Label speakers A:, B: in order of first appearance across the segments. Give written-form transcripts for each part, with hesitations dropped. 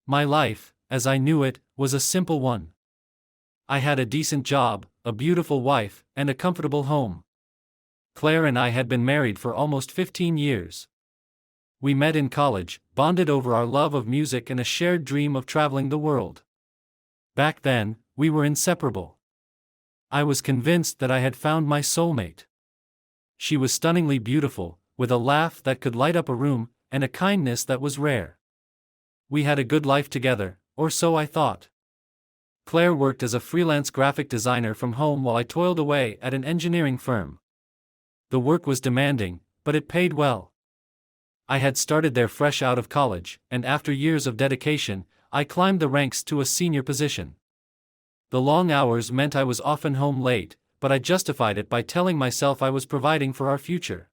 A: My life, as I knew it, was a simple one. I had a decent job, a beautiful wife, and a comfortable home. Claire and I had been married for almost 15 years. We met in college, bonded over our love of music and a shared dream of traveling the world. Back then, we were inseparable. I was convinced that I had found my soulmate. She was stunningly beautiful, with a laugh that could light up a room, and a kindness that was rare. We had a good life together, or so I thought. Claire worked as a freelance graphic designer from home while I toiled away at an engineering firm. The work was demanding, but it paid well. I had started there fresh out of college, and after years of dedication, I climbed the ranks to a senior position. The long hours meant I was often home late, but I justified it by telling myself I was providing for our future.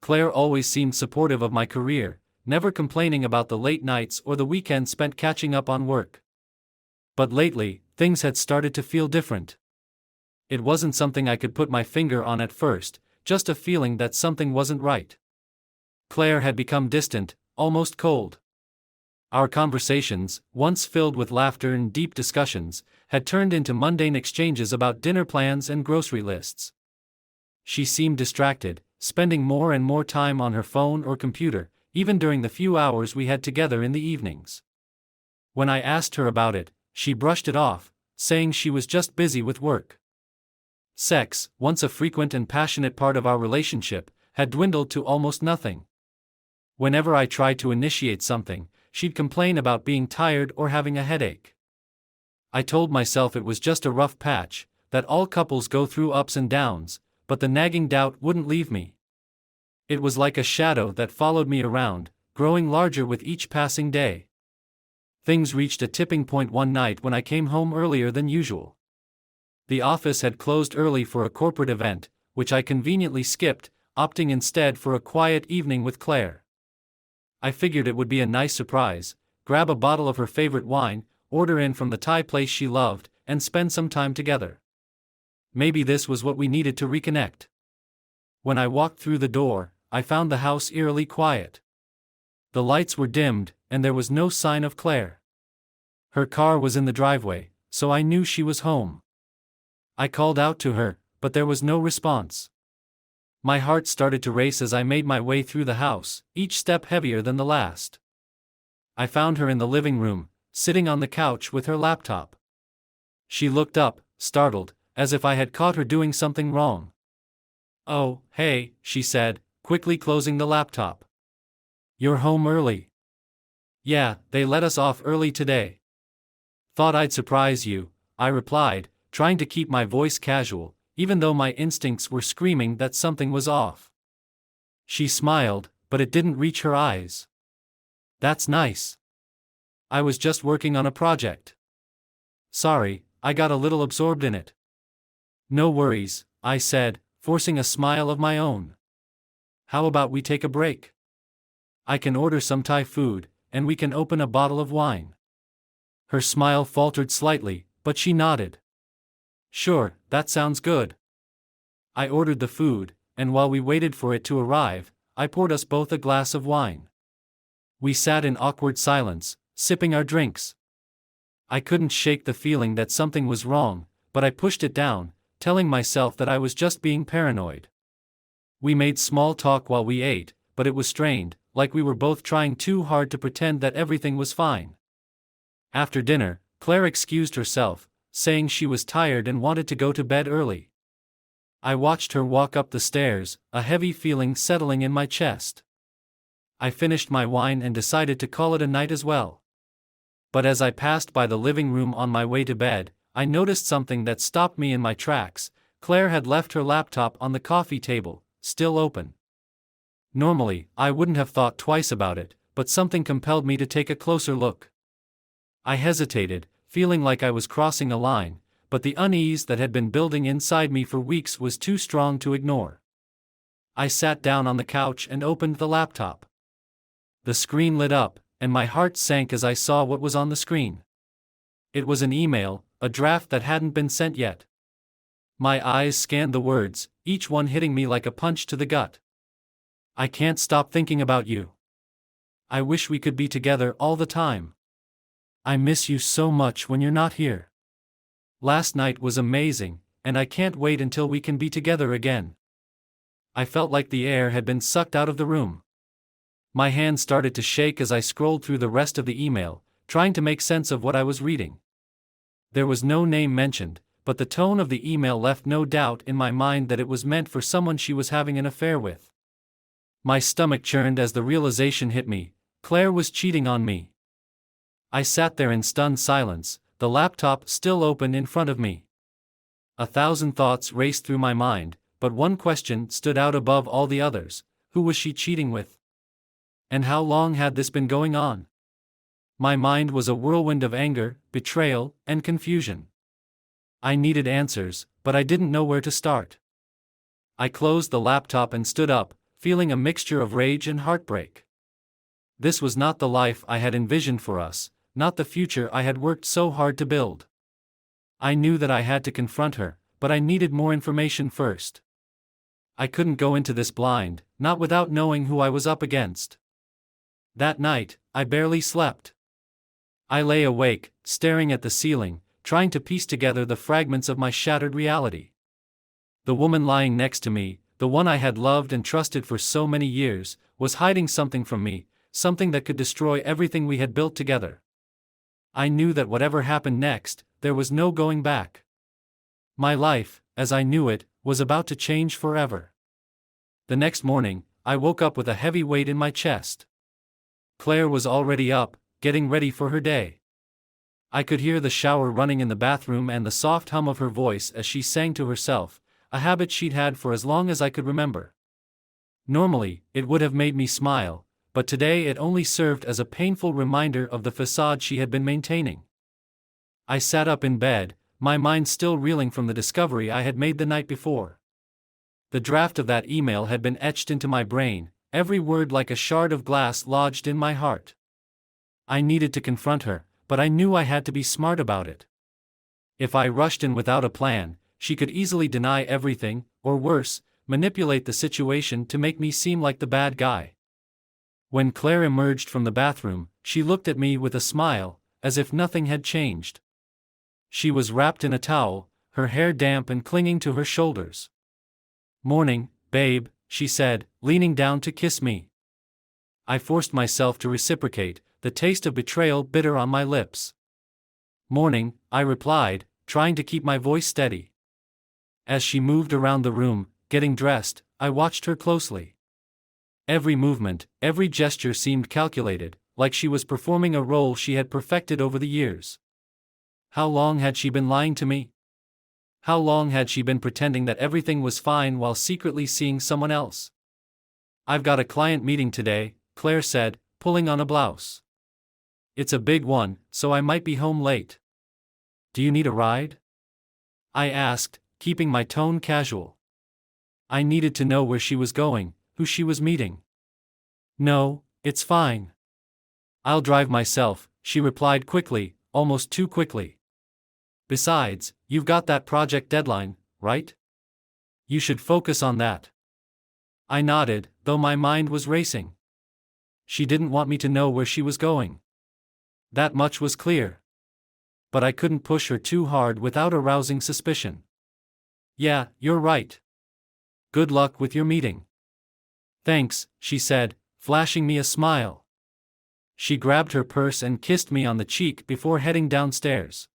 A: Claire always seemed supportive of my career, never complaining about the late nights or the weekends spent catching up on work. But lately, things had started to feel different. It wasn't something I could put my finger on at first, just a feeling that something wasn't right. Claire had become distant, almost cold. Our conversations, once filled with laughter and deep discussions, had turned into mundane exchanges about dinner plans and grocery lists. She seemed distracted, spending more and more time on her phone or computer, even during the few hours we had together in the evenings. When I asked her about it, she brushed it off, saying she was just busy with work. Sex, once a frequent and passionate part of our relationship, had dwindled to almost nothing. Whenever I tried to initiate something, she'd complain about being tired or having a headache. I told myself it was just a rough patch, that all couples go through ups and downs, but the nagging doubt wouldn't leave me. It was like a shadow that followed me around, growing larger with each passing day. Things reached a tipping point one night when I came home earlier than usual. The office had closed early for a corporate event, which I conveniently skipped, opting instead for a quiet evening with Claire. I figured it would be a nice surprise, grab a bottle of her favorite wine, order in from the Thai place she loved, and spend some time together. Maybe this was what we needed to reconnect. When I walked through the door, I found the house eerily quiet. The lights were dimmed, and there was no sign of Claire. Her car was in the driveway, so I knew she was home. I called out to her, but there was no response. My heart started to race as I made my way through the house, each step heavier than the last. I found her in the living room, sitting on the couch with her laptop. She looked up, startled, as if I had caught her doing something wrong. "Oh, hey," she said, quickly closing the laptop. "You're home early." "Yeah, they let us off early today." "Thought I'd surprise you," I replied, trying to keep my voice casual, even though my instincts were screaming that something was off. She smiled, but it didn't reach her eyes. "That's nice. I was just working on a project." "Sorry, I got a little absorbed in it." "No worries," I said, forcing a smile of my own. "How about we take a break? I can order some Thai food, and we can open a bottle of wine." Her smile faltered slightly, but she nodded. "Sure, that sounds good." I ordered the food, and while we waited for it to arrive, I poured us both a glass of wine. We sat in awkward silence, sipping our drinks. I couldn't shake the feeling that something was wrong, but I pushed it down, telling myself that I was just being paranoid. We made small talk while we ate, but it was strained, like we were both trying too hard to pretend that everything was fine. After dinner, Claire excused herself, saying she was tired and wanted to go to bed early. I watched her walk up the stairs, a heavy feeling settling in my chest. I finished my wine and decided to call it a night as well. But as I passed by the living room on my way to bed, I noticed something that stopped me in my tracks. Claire had left her laptop on the coffee table, still open. Normally, I wouldn't have thought twice about it, but something compelled me to take a closer look. I hesitated, feeling like I was crossing a line, but the unease that had been building inside me for weeks was too strong to ignore. I sat down on the couch and opened the laptop. The screen lit up, and my heart sank as I saw what was on the screen. It was an email, a draft that hadn't been sent yet. My eyes scanned the words, each one hitting me like a punch to the gut. "I can't stop thinking about you. I wish we could be together all the time. I miss you so much when you're not here. Last night was amazing, and I can't wait until we can be together again. I felt like the air had been sucked out of the room. My hand started to shake as I scrolled through the rest of the email, trying to make sense of what I was reading. There was no name mentioned, but the tone of the email left no doubt in my mind that it was meant for someone she was having an affair with. My stomach churned as the realization hit me: Claire was cheating on me. I sat there in stunned silence, the laptop still open in front of me. 1,000 thoughts raced through my mind, but one question stood out above all the others: who was she cheating with? And how long had this been going on? My mind was a whirlwind of anger, betrayal, and confusion. I needed answers, but I didn't know where to start. I closed the laptop and stood up, feeling a mixture of rage and heartbreak. This was not the life I had envisioned for us, not the future I had worked so hard to build. I knew that I had to confront her, but I needed more information first. I couldn't go into this blind, not without knowing who I was up against. That night, I barely slept. I lay awake, staring at the ceiling, trying to piece together the fragments of my shattered reality. The woman lying next to me, the one I had loved and trusted for so many years, was hiding something from me, something that could destroy everything we had built together. I knew that whatever happened next, there was no going back. My life, as I knew it, was about to change forever. The next morning, I woke up with a heavy weight in my chest. Claire was already up, getting ready for her day. I could hear the shower running in the bathroom and the soft hum of her voice as she sang to herself, a habit she'd had for as long as I could remember. Normally, it would have made me smile, but today it only served as a painful reminder of the facade she had been maintaining. I sat up in bed, my mind still reeling from the discovery I had made the night before. The draft of that email had been etched into my brain, every word like a shard of glass lodged in my heart. I needed to confront her, but I knew I had to be smart about it. If I rushed in without a plan, she could easily deny everything, or worse, manipulate the situation to make me seem like the bad guy. When Claire emerged from the bathroom, she looked at me with a smile, as if nothing had changed. She was wrapped in a towel, her hair damp and clinging to her shoulders. "Morning, babe," she said, leaning down to kiss me. I forced myself to reciprocate, the taste of betrayal bitter on my lips. "Morning," I replied, trying to keep my voice steady. As she moved around the room, getting dressed, I watched her closely. Every movement, every gesture seemed calculated, like she was performing a role she had perfected over the years. How long had she been lying to me? How long had she been pretending that everything was fine while secretly seeing someone else? "I've got a client meeting today," Claire said, pulling on a blouse. "It's a big one, so I might be home late. Do you need a ride?" I asked, keeping my tone casual. I needed to know where she was going, who she was meeting. "No, it's fine. I'll drive myself," she replied quickly, almost too quickly. "Besides, you've got that project deadline, right? You should focus on that." I nodded, though my mind was racing. She didn't want me to know where she was going. That much was clear. But I couldn't push her too hard without arousing suspicion. "Yeah, you're right. Good luck with your meeting." "Thanks," she said, flashing me a smile. She grabbed her purse and kissed me on the cheek before heading downstairs.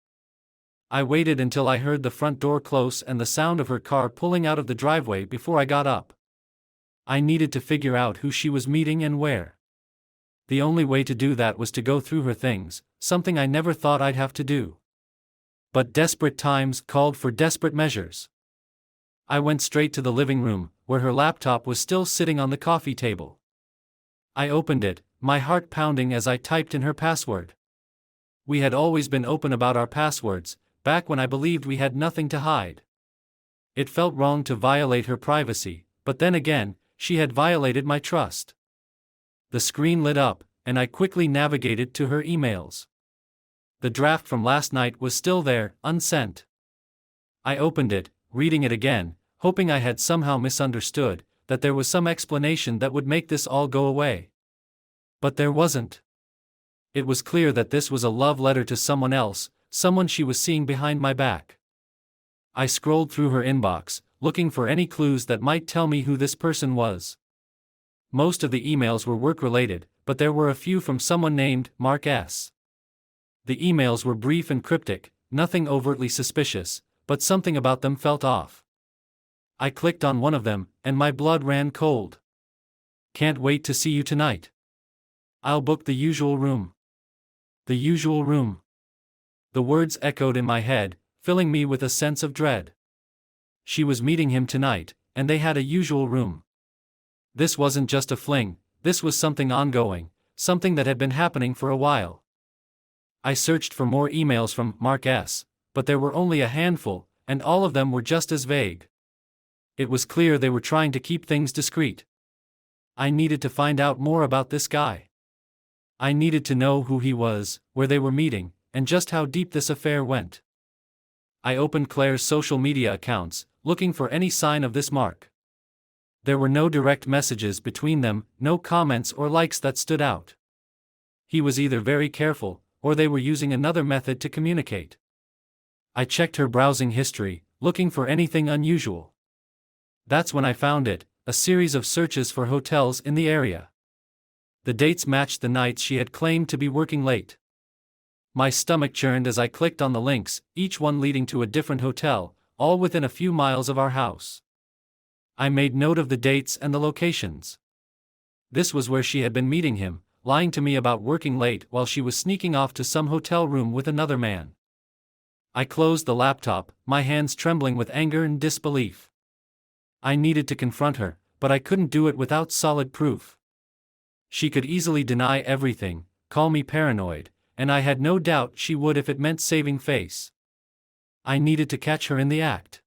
A: I waited until I heard the front door close and the sound of her car pulling out of the driveway before I got up. I needed to figure out who she was meeting and where. The only way to do that was to go through her things, something I never thought I'd have to do. But desperate times called for desperate measures. I went straight to the living room, where her laptop was still sitting on the coffee table. I opened it, my heart pounding as I typed in her password. We had always been open about our passwords, back when I believed we had nothing to hide. It felt wrong to violate her privacy, but then again, she had violated my trust. The screen lit up, and I quickly navigated to her emails. The draft from last night was still there, unsent. I opened it, reading it again, hoping I had somehow misunderstood, that there was some explanation that would make this all go away. But there wasn't. It was clear that this was a love letter to someone else, someone she was seeing behind my back. I scrolled through her inbox, looking for any clues that might tell me who this person was. Most of the emails were work-related, but there were a few from someone named Mark S. The emails were brief and cryptic, nothing overtly suspicious, but something about them felt off. I clicked on one of them, and my blood ran cold. "Can't wait to see you tonight. I'll book the usual room." The usual room. The words echoed in my head, filling me with a sense of dread. She was meeting him tonight, and they had a usual room. This wasn't just a fling, this was something ongoing, something that had been happening for a while. I searched for more emails from Mark S., but there were only a handful, and all of them were just as vague. It was clear they were trying to keep things discreet. I needed to find out more about this guy. I needed to know who he was, where they were meeting, and just how deep this affair went. I opened Claire's social media accounts, looking for any sign of this Mark. There were no direct messages between them, no comments or likes that stood out. He was either very careful, or they were using another method to communicate. I checked her browsing history, looking for anything unusual. That's when I found it, a series of searches for hotels in the area. The dates matched the nights she had claimed to be working late. My stomach churned as I clicked on the links, each one leading to a different hotel, all within a few miles of our house. I made note of the dates and the locations. This was where she had been meeting him, lying to me about working late while she was sneaking off to some hotel room with another man. I closed the laptop, my hands trembling with anger and disbelief. I needed to confront her, but I couldn't do it without solid proof. She could easily deny everything, call me paranoid, and I had no doubt she would if it meant saving face. I needed to catch her in the act.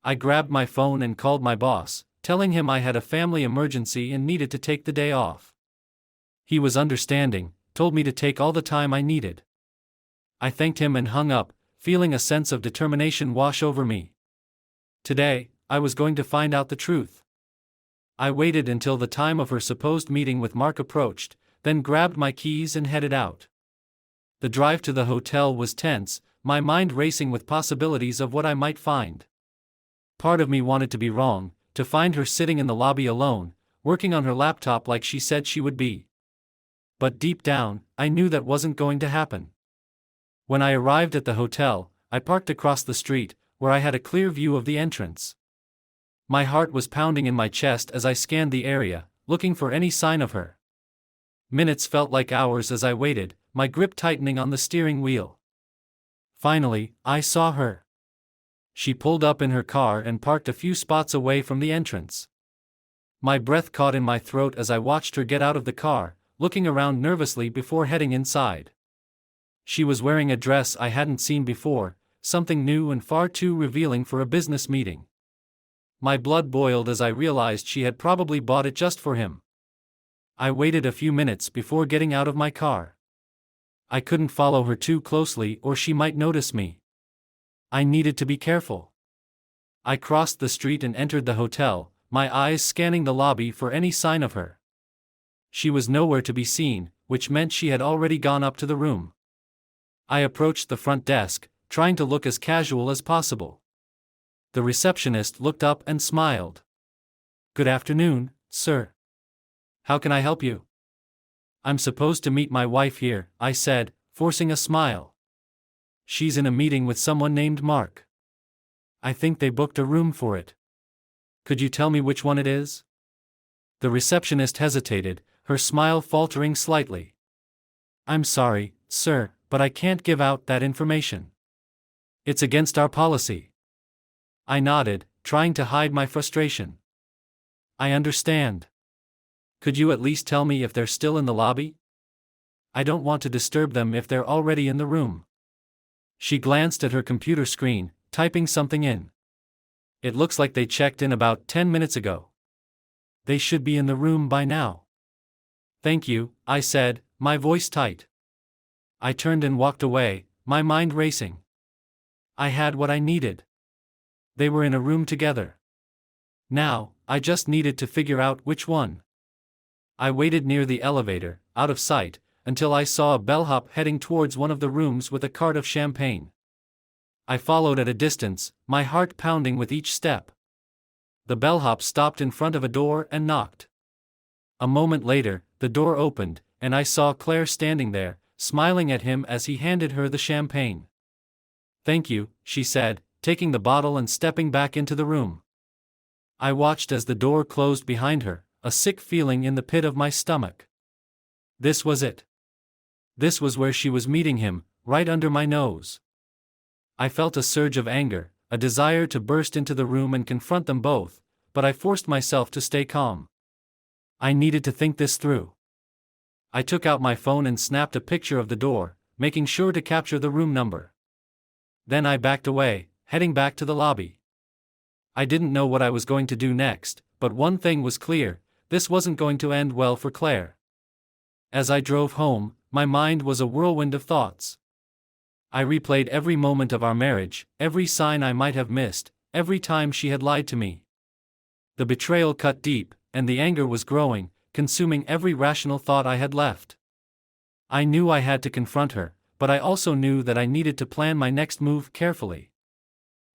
A: I grabbed my phone and called my boss, telling him I had a family emergency and needed to take the day off. He was understanding, told me to take all the time I needed. I thanked him and hung up, feeling a sense of determination wash over me. Today, I was going to find out the truth. I waited until the time of her supposed meeting with Mark approached, then grabbed my keys and headed out. The drive to the hotel was tense, my mind racing with possibilities of what I might find. Part of me wanted to be wrong, to find her sitting in the lobby alone, working on her laptop like she said she would be. But deep down, I knew that wasn't going to happen. When I arrived at the hotel, I parked across the street, where I had a clear view of the entrance. My heart was pounding in my chest as I scanned the area, looking for any sign of her. Minutes felt like hours as I waited, my grip tightening on the steering wheel. Finally, I saw her. She pulled up in her car and parked a few spots away from the entrance. My breath caught in my throat as I watched her get out of the car, looking around nervously before heading inside. She was wearing a dress I hadn't seen before, something new and far too revealing for a business meeting. My blood boiled as I realized she had probably bought it just for him. I waited a few minutes before getting out of my car. I couldn't follow her too closely or she might notice me. I needed to be careful. I crossed the street and entered the hotel, my eyes scanning the lobby for any sign of her. She was nowhere to be seen, which meant she had already gone up to the room. I approached the front desk, trying to look as casual as possible. The receptionist looked up and smiled. "Good afternoon, sir. How can I help you?" "I'm supposed to meet my wife here," I said, forcing a smile. "She's in a meeting with someone named Mark. I think they booked a room for it. Could you tell me which one it is?" The receptionist hesitated, her smile faltering slightly. "I'm sorry, sir, but I can't give out that information. It's against our policy." I nodded, trying to hide my frustration. "I understand. Could you at least tell me if they're still in the lobby? I don't want to disturb them if they're already in the room." She glanced at her computer screen, typing something in. "It looks like they checked in about 10 minutes ago. They should be in the room by now." "Thank you," I said, my voice tight. I turned and walked away, my mind racing. I had what I needed. They were in a room together. Now, I just needed to figure out which one. I waited near the elevator, out of sight, until I saw a bellhop heading towards one of the rooms with a cart of champagne. I followed at a distance, my heart pounding with each step. The bellhop stopped in front of a door and knocked. A moment later, the door opened, and I saw Claire standing there, smiling at him as he handed her the champagne. "Thank you," she said, taking the bottle and stepping back into the room. I watched as the door closed behind her, a sick feeling in the pit of my stomach. This was it. This was where she was meeting him, right under my nose. I felt a surge of anger, a desire to burst into the room and confront them both, but I forced myself to stay calm. I needed to think this through. I took out my phone and snapped a picture of the door, making sure to capture the room number. Then I backed away, heading back to the lobby. I didn't know what I was going to do next, but one thing was clear: this wasn't going to end well for Claire. As I drove home, my mind was a whirlwind of thoughts. I replayed every moment of our marriage, every sign I might have missed, every time she had lied to me. The betrayal cut deep, and the anger was growing, consuming every rational thought I had left. I knew I had to confront her, but I also knew that I needed to plan my next move carefully.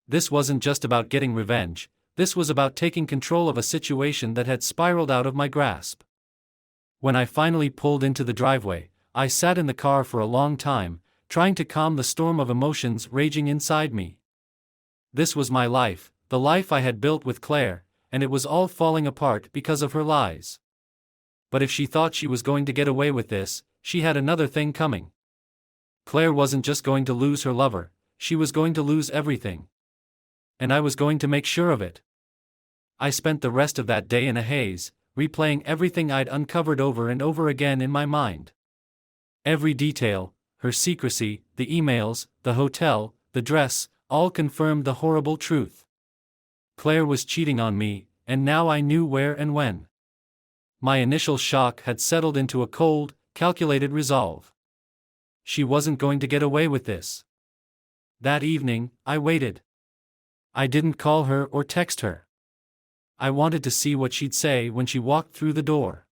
A: This wasn't just about getting revenge, this was about taking control of a situation that had spiraled out of my grasp. When I finally pulled into the driveway, I sat in the car for a long time, trying to calm the storm of emotions raging inside me. This was my life, the life I had built with Claire, and it was all falling apart because of her lies. But if she thought she was going to get away with this, she had another thing coming. Claire wasn't just going to lose her lover, she was going to lose everything. And I was going to make sure of it. I spent the rest of that day in a haze, replaying everything I'd uncovered over and over again in my mind. Every detail, her secrecy, the emails, the hotel, the dress, all confirmed the horrible truth. Claire was cheating on me, and now I knew where and when. My initial shock had settled into a cold, calculated resolve. She wasn't going to get away with this. That evening, I waited. I didn't call her or text her. I wanted to see what she'd say when she walked through the door.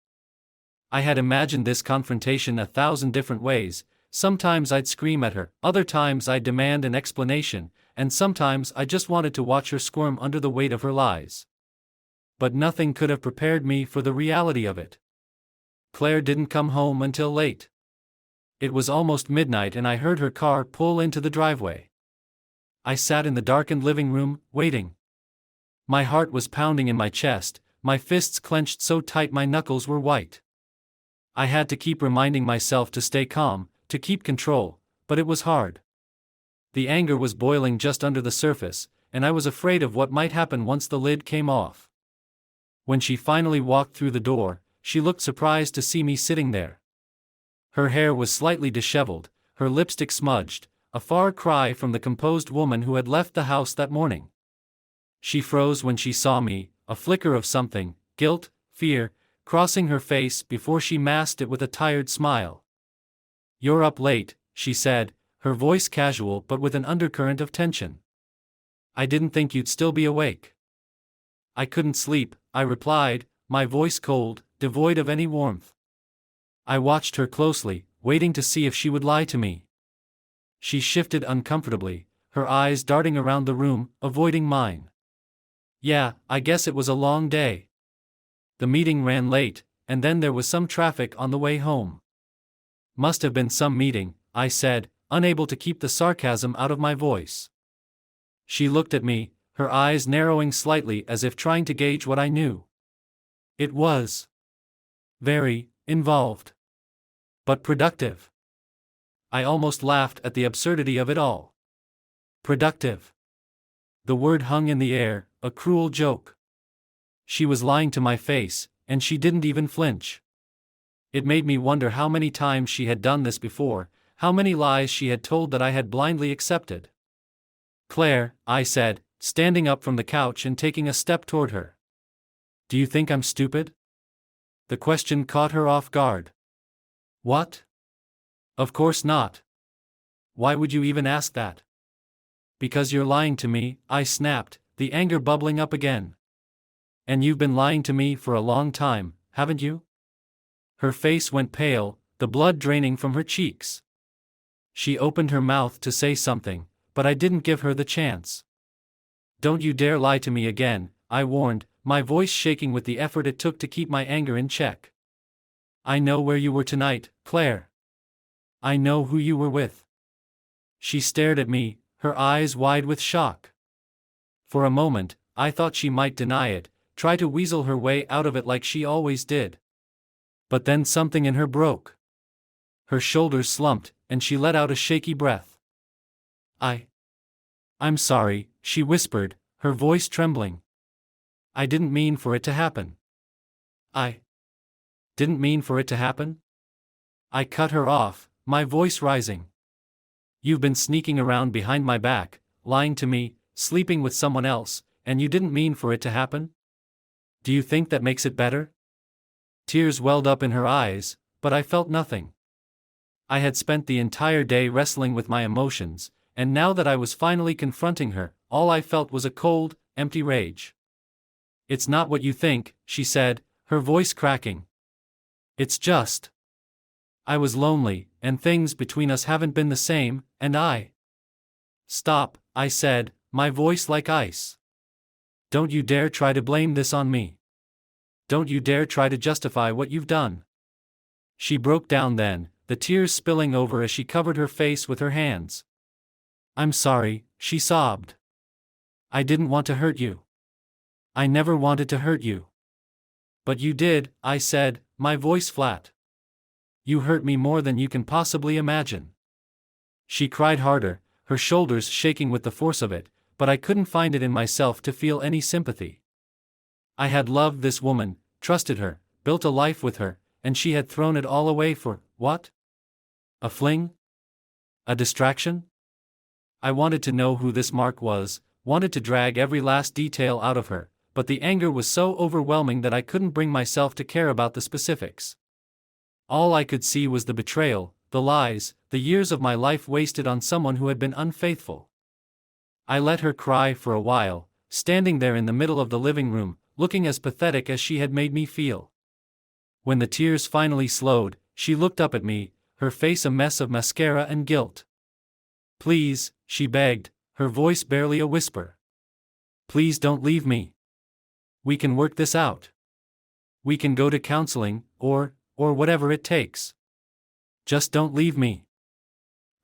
A: I had imagined this confrontation 1,000 different ways. Sometimes I'd scream at her, other times I'd demand an explanation, and sometimes I just wanted to watch her squirm under the weight of her lies. But nothing could have prepared me for the reality of it. Claire didn't come home until late. It was almost midnight and I heard her car pull into the driveway. I sat in the darkened living room, waiting. My heart was pounding in my chest, my fists clenched so tight my knuckles were white. I had to keep reminding myself to stay calm, to keep control, but it was hard. The anger was boiling just under the surface, and I was afraid of what might happen once the lid came off. When she finally walked through the door, she looked surprised to see me sitting there. Her hair was slightly disheveled, her lipstick smudged, a far cry from the composed woman who had left the house that morning. She froze when she saw me, a flicker of something, guilt, fear, crossing her face before she masked it with a tired smile. "You're up late," she said, her voice casual but with an undercurrent of tension. "I didn't think you'd still be awake." "I couldn't sleep," I replied, my voice cold, devoid of any warmth. I watched her closely, waiting to see if she would lie to me. She shifted uncomfortably, her eyes darting around the room, avoiding mine. "Yeah, I guess it was a long day. The meeting ran late, and then there was some traffic on the way home." "Must have been some meeting," I said, unable to keep the sarcasm out of my voice. She looked at me, her eyes narrowing slightly as if trying to gauge what I knew. "It was very involved. But productive." I almost laughed at the absurdity of it all. Productive. The word hung in the air, a cruel joke. She was lying to my face, and she didn't even flinch. It made me wonder how many times she had done this before, how many lies she had told that I had blindly accepted. "Claire," I said, standing up from the couch and taking a step toward her. "Do you think I'm stupid?" The question caught her off guard. "What? Of course not. Why would you even ask that?" "Because you're lying to me," I snapped, the anger bubbling up again. "And you've been lying to me for a long time, haven't you?" Her face went pale, the blood draining from her cheeks. She opened her mouth to say something, but I didn't give her the chance. "Don't you dare lie to me again," I warned, my voice shaking with the effort it took to keep my anger in check. "I know where you were tonight, Claire. I know who you were with." She stared at me, her eyes wide with shock. For a moment, I thought she might deny it, try to weasel her way out of it like she always did. But then something in her broke. Her shoulders slumped, and she let out a shaky breath. I'm sorry," she whispered, her voice trembling. "I didn't mean for it to happen." "I didn't mean for it to happen?" I cut her off, my voice rising. "You've been sneaking around behind my back, lying to me, sleeping with someone else, and you didn't mean for it to happen? Do you think that makes it better?" Tears welled up in her eyes, but I felt nothing. I had spent the entire day wrestling with my emotions, and now that I was finally confronting her, all I felt was a cold, empty rage. "It's not what you think," she said, her voice cracking. "It's just. I was lonely, and things between us haven't been the same, and I—" "Stop," I said, my voice like ice. "Don't you dare try to blame this on me. Don't you dare try to justify what you've done." She broke down then, the tears spilling over as she covered her face with her hands. "I'm sorry," she sobbed. "I didn't want to hurt you. I never wanted to hurt you." "But you did," I said, my voice flat. "You hurt me more than you can possibly imagine." She cried harder, her shoulders shaking with the force of it, but I couldn't find it in myself to feel any sympathy. I had loved this woman, trusted her, built a life with her, and she had thrown it all away for, what? A fling? A distraction? I wanted to know who this Mark was, wanted to drag every last detail out of her, but the anger was so overwhelming that I couldn't bring myself to care about the specifics. All I could see was the betrayal, the lies, the years of my life wasted on someone who had been unfaithful. I let her cry for a while, standing there in the middle of the living room, looking as pathetic as she had made me feel. When the tears finally slowed, she looked up at me, her face a mess of mascara and guilt. "Please," she begged, her voice barely a whisper. "Please don't leave me. We can work this out. We can go to counseling, or whatever it takes. Just don't leave me."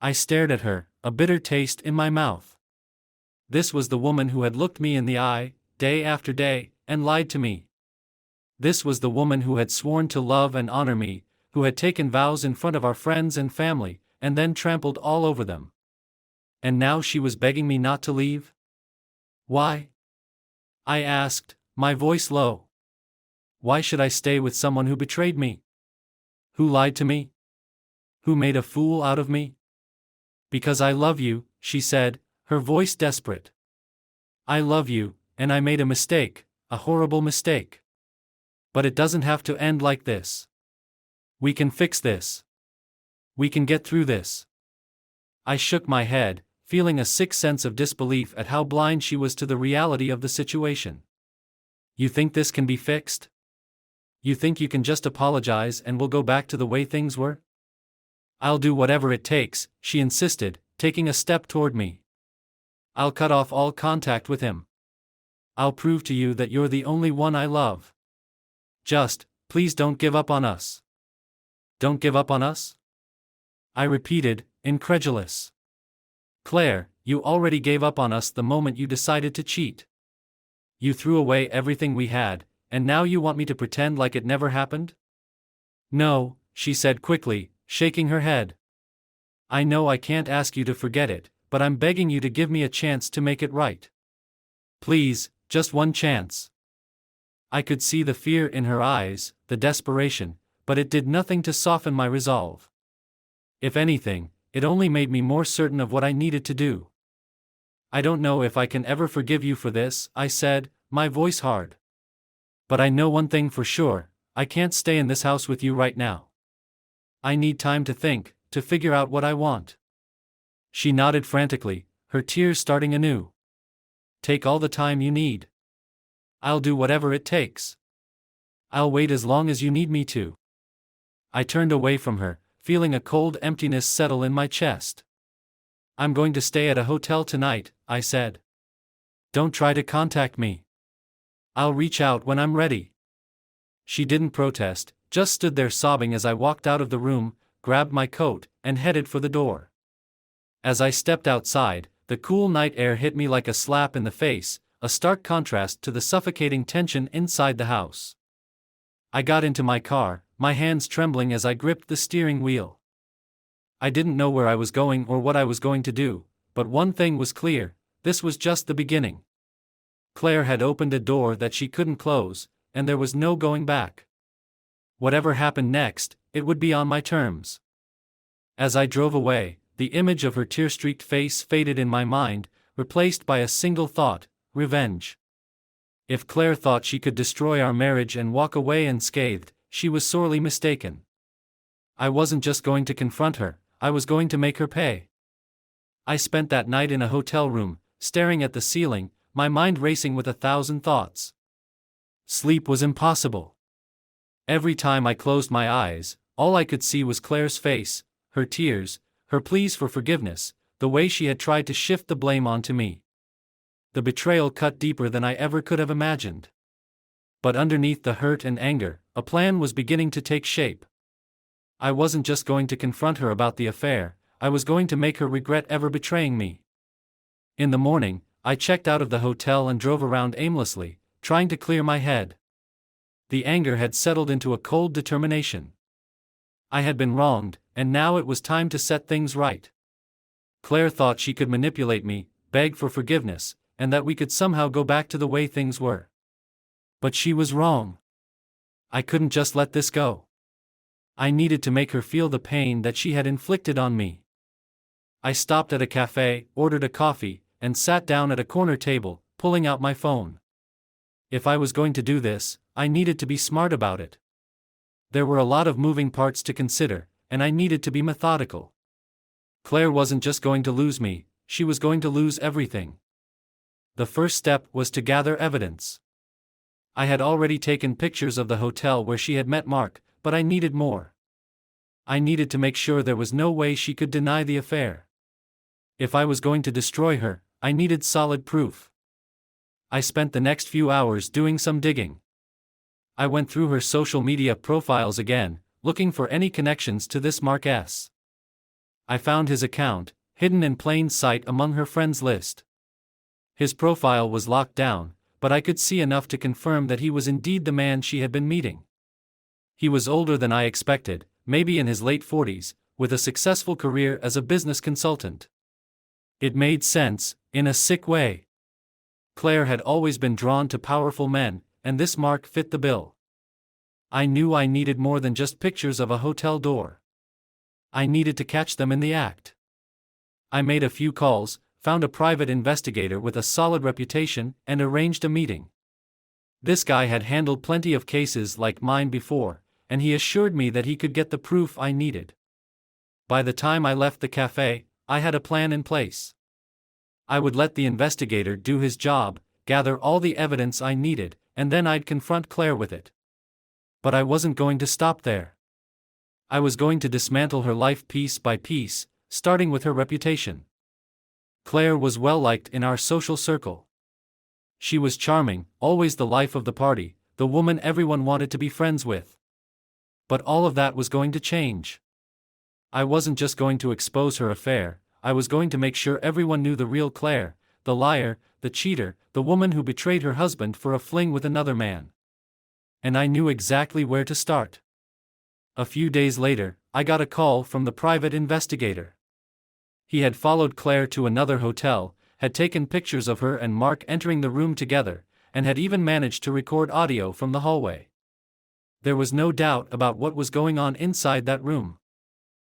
A: I stared at her, a bitter taste in my mouth. This was the woman who had looked me in the eye, day after day, and lied to me. This was the woman who had sworn to love and honor me, who had taken vows in front of our friends and family, and then trampled all over them. And now she was begging me not to leave? "Why?" I asked, my voice low. "Why should I stay with someone who betrayed me? Who lied to me? Who made a fool out of me?" "Because I love you," she said, her voice desperate. "I love you, and I made a mistake, a horrible mistake. But it doesn't have to end like this. We can fix this. We can get through this." I shook my head, feeling a sick sense of disbelief at how blind she was to the reality of the situation. "You think this can be fixed? You think you can just apologize and we'll go back to the way things were?" "I'll do whatever it takes," she insisted, taking a step toward me. "I'll cut off all contact with him. I'll prove to you that you're the only one I love. Just, please don't give up on us." "Don't give up on us?" I repeated, incredulous. "Claire, you already gave up on us the moment you decided to cheat. You threw away everything we had, and now you want me to pretend like it never happened?" "No," she said quickly, shaking her head. "I know I can't ask you to forget it, but I'm begging you to give me a chance to make it right. Please, just one chance." I could see the fear in her eyes, the desperation, but it did nothing to soften my resolve. If anything, it only made me more certain of what I needed to do. "I don't know if I can ever forgive you for this," I said, my voice hard. "But I know one thing for sure, I can't stay in this house with you right now. I need time to think, to figure out what I want." She nodded frantically, her tears starting anew. "Take all the time you need. I'll do whatever it takes. I'll wait as long as you need me to." I turned away from her, feeling a cold emptiness settle in my chest. "I'm going to stay at a hotel tonight," I said. "Don't try to contact me. I'll reach out when I'm ready." She didn't protest, just stood there sobbing as I walked out of the room, grabbed my coat, and headed for the door. As I stepped outside, the cool night air hit me like a slap in the face, a stark contrast to the suffocating tension inside the house. I got into my car, my hands trembling as I gripped the steering wheel. I didn't know where I was going or what I was going to do, but one thing was clear: this was just the beginning. Claire had opened a door that she couldn't close, and there was no going back. Whatever happened next, it would be on my terms. As I drove away, the image of her tear-streaked face faded in my mind, replaced by a single thought: revenge. If Claire thought she could destroy our marriage and walk away unscathed, she was sorely mistaken. I wasn't just going to confront her, I was going to make her pay. I spent that night in a hotel room, staring at the ceiling, my mind racing with 1,000 thoughts. Sleep was impossible. Every time I closed my eyes, all I could see was Claire's face, her tears, her pleas for forgiveness, the way she had tried to shift the blame onto me. The betrayal cut deeper than I ever could have imagined. But underneath the hurt and anger, a plan was beginning to take shape. I wasn't just going to confront her about the affair, I was going to make her regret ever betraying me. In the morning, I checked out of the hotel and drove around aimlessly, trying to clear my head. The anger had settled into a cold determination. I had been wronged, and now it was time to set things right. Claire thought she could manipulate me, beg for forgiveness, and that we could somehow go back to the way things were. But she was wrong. I couldn't just let this go. I needed to make her feel the pain that she had inflicted on me. I stopped at a cafe, ordered a coffee, and sat down at a corner table, pulling out my phone. If I was going to do this, I needed to be smart about it. There were a lot of moving parts to consider, and I needed to be methodical. Claire wasn't just going to lose me, she was going to lose everything. The first step was to gather evidence. I had already taken pictures of the hotel where she had met Mark, but I needed more. I needed to make sure there was no way she could deny the affair. If I was going to destroy her, I needed solid proof. I spent the next few hours doing some digging. I went through her social media profiles again, looking for any connections to this Mark S. I found his account, hidden in plain sight among her friends list. His profile was locked down, but I could see enough to confirm that he was indeed the man she had been meeting. He was older than I expected, maybe in his late 40s, with a successful career as a business consultant. It made sense, in a sick way. Claire had always been drawn to powerful men, and this Mark fit the bill. I knew I needed more than just pictures of a hotel door. I needed to catch them in the act. I made a few calls, found a private investigator with a solid reputation, and arranged a meeting. This guy had handled plenty of cases like mine before, and he assured me that he could get the proof I needed. By the time I left the cafe, I had a plan in place. I would let the investigator do his job, gather all the evidence I needed, and then I'd confront Claire with it. But I wasn't going to stop there. I was going to dismantle her life piece by piece, starting with her reputation. Claire was well liked in our social circle. She was charming, always the life of the party, the woman everyone wanted to be friends with. But all of that was going to change. I wasn't just going to expose her affair, I was going to make sure everyone knew the real Claire, the liar, the cheater, the woman who betrayed her husband for a fling with another man. And I knew exactly where to start. A few days later, I got a call from the private investigator. He had followed Claire to another hotel, had taken pictures of her and Mark entering the room together, and had even managed to record audio from the hallway. There was no doubt about what was going on inside that room.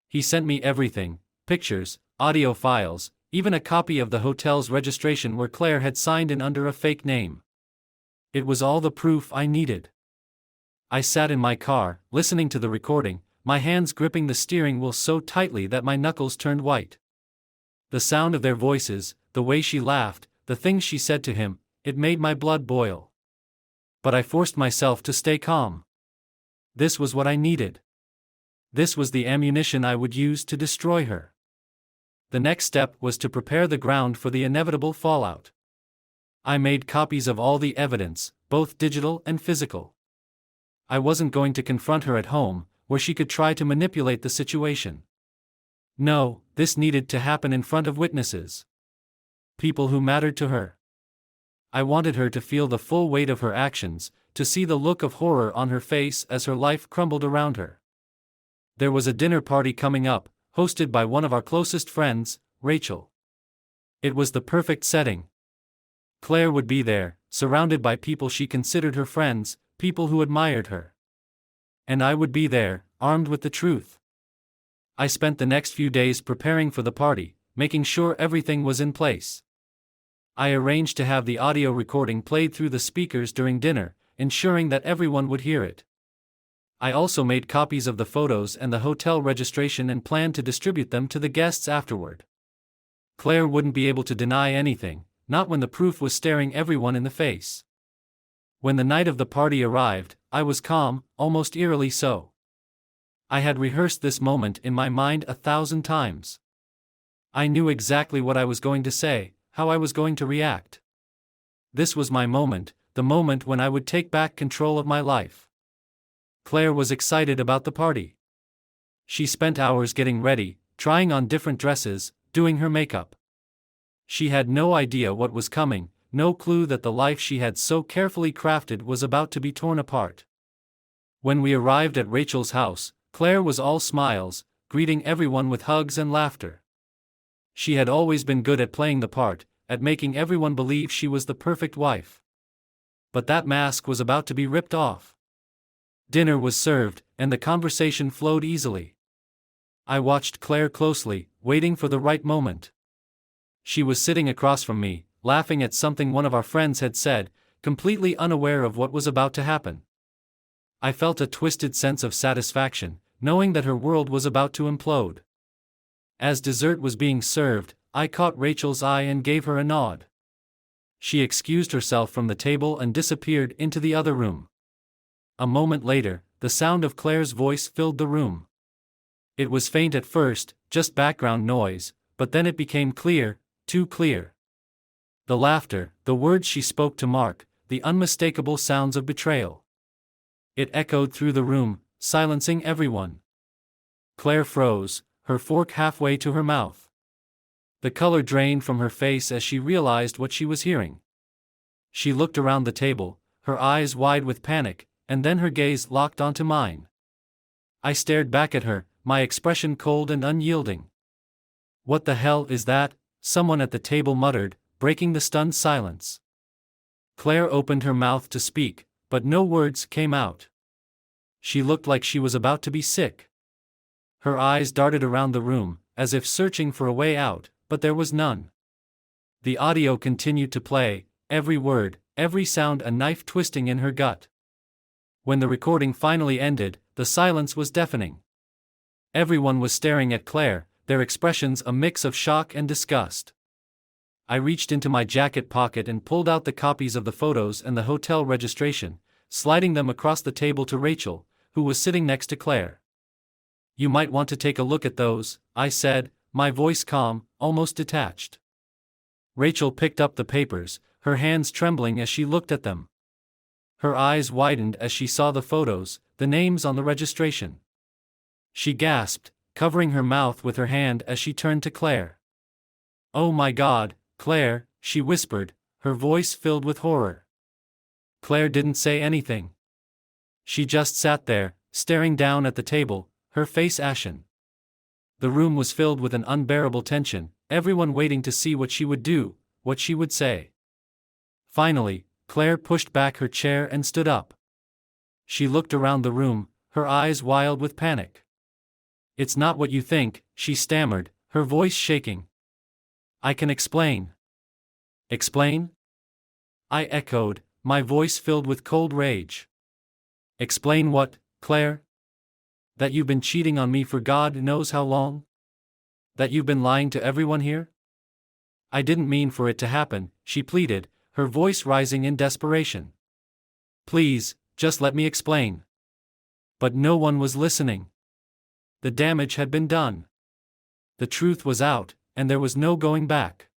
A: He sent me everything: pictures, audio files, even a copy of the hotel's registration where Claire had signed in under a fake name. It was all the proof I needed. I sat in my car, listening to the recording, my hands gripping the steering wheel so tightly that my knuckles turned white. The sound of their voices, the way she laughed, the things she said to him, it made my blood boil. But I forced myself to stay calm. This was what I needed. This was the ammunition I would use to destroy her. The next step was to prepare the ground for the inevitable fallout. I made copies of all the evidence, both digital and physical. I wasn't going to confront her at home, where she could try to manipulate the situation. No, this needed to happen in front of witnesses. People who mattered to her. I wanted her to feel the full weight of her actions, to see the look of horror on her face as her life crumbled around her. There was a dinner party coming up, hosted by one of our closest friends, Rachel. It was the perfect setting. Claire would be there, surrounded by people she considered her friends, people who admired her. And I would be there, armed with the truth. I spent the next few days preparing for the party, making sure everything was in place. I arranged to have the audio recording played through the speakers during dinner, ensuring that everyone would hear it. I also made copies of the photos and the hotel registration and planned to distribute them to the guests afterward. Claire wouldn't be able to deny anything, not when the proof was staring everyone in the face. When the night of the party arrived, I was calm, almost eerily so. I had rehearsed this moment in my mind 1,000 times. I knew exactly what I was going to say, how I was going to react. This was my moment, the moment when I would take back control of my life. Claire was excited about the party. She spent hours getting ready, trying on different dresses, doing her makeup. She had no idea what was coming, no clue that the life she had so carefully crafted was about to be torn apart. When we arrived at Rachel's house, Claire was all smiles, greeting everyone with hugs and laughter. She had always been good at playing the part, at making everyone believe she was the perfect wife. But that mask was about to be ripped off. Dinner was served, and the conversation flowed easily. I watched Claire closely, waiting for the right moment. She was sitting across from me, laughing at something one of our friends had said, completely unaware of what was about to happen. I felt a twisted sense of satisfaction, knowing that her world was about to implode. As dessert was being served, I caught Rachel's eye and gave her a nod. She excused herself from the table and disappeared into the other room. A moment later, the sound of Claire's voice filled the room. It was faint at first, just background noise, but then it became clear, too clear. The laughter, the words she spoke to Mark, the unmistakable sounds of betrayal. It echoed through the room, silencing everyone. Claire froze, her fork halfway to her mouth. The color drained from her face as she realized what she was hearing. She looked around the table, her eyes wide with panic, and then her gaze locked onto mine. I stared back at her, my expression cold and unyielding. "What the hell is that?" someone at the table muttered, breaking the stunned silence. Claire opened her mouth to speak, but no words came out. She looked like she was about to be sick. Her eyes darted around the room, as if searching for a way out, but there was none. The audio continued to play, every word, every sound a knife twisting in her gut. When the recording finally ended, the silence was deafening. Everyone was staring at Claire, their expressions a mix of shock and disgust. I reached into my jacket pocket and pulled out the copies of the photos and the hotel registration, sliding them across the table to Rachel, who was sitting next to Claire. "You might want to take a look at those," I said, my voice calm, almost detached. Rachel picked up the papers, her hands trembling as she looked at them. Her eyes widened as she saw the photos, the names on the registration. She gasped, covering her mouth with her hand as she turned to Claire. "Oh my God, Claire," she whispered, her voice filled with horror. Claire didn't say anything. She just sat there, staring down at the table, her face ashen. The room was filled with an unbearable tension, everyone waiting to see what she would do, what she would say. Finally, Claire pushed back her chair and stood up. She looked around the room, her eyes wild with panic. "It's not what you think," she stammered, her voice shaking. "I can explain." "Explain?" I echoed, my voice filled with cold rage. "Explain what, Claire? That you've been cheating on me for God knows how long? That you've been lying to everyone here?" "I didn't mean for it to happen," she pleaded, her voice rising in desperation. "Please, just let me explain." But no one was listening. The damage had been done. The truth was out, and there was no going back.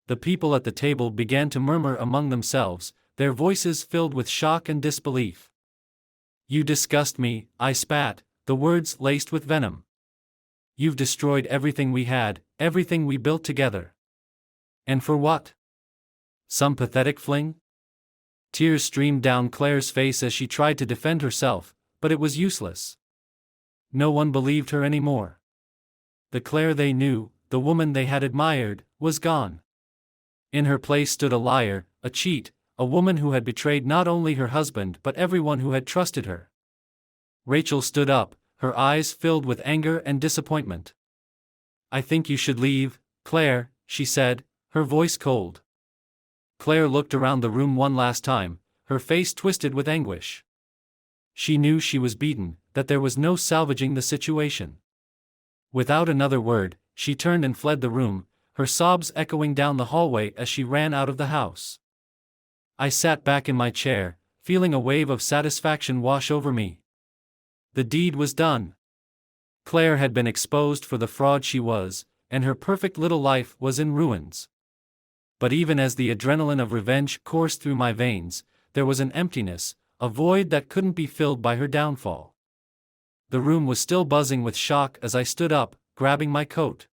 A: The people at the table began to murmur among themselves, their voices filled with shock and disbelief. "You disgust me," I spat, the words laced with venom. "You've destroyed everything we had, everything we built together. And for what? Some pathetic fling?" Tears streamed down Claire's face as she tried to defend herself, but it was useless. No one believed her anymore. The Claire they knew, the woman they had admired, was gone. In her place stood a liar, a cheat, a woman who had betrayed not only her husband but everyone who had trusted her. Rachel stood up, her eyes filled with anger and disappointment. "I think you should leave, Claire," she said, her voice cold. Claire looked around the room one last time, her face twisted with anguish. She knew she was beaten, that there was no salvaging the situation. Without another word, she turned and fled the room, her sobs echoing down the hallway as she ran out of the house. I sat back in my chair, feeling a wave of satisfaction wash over me. The deed was done. Claire had been exposed for the fraud she was, and her perfect little life was in ruins. But even as the adrenaline of revenge coursed through my veins, there was an emptiness, a void that couldn't be filled by her downfall. The room was still buzzing with shock as I stood up, grabbing my coat.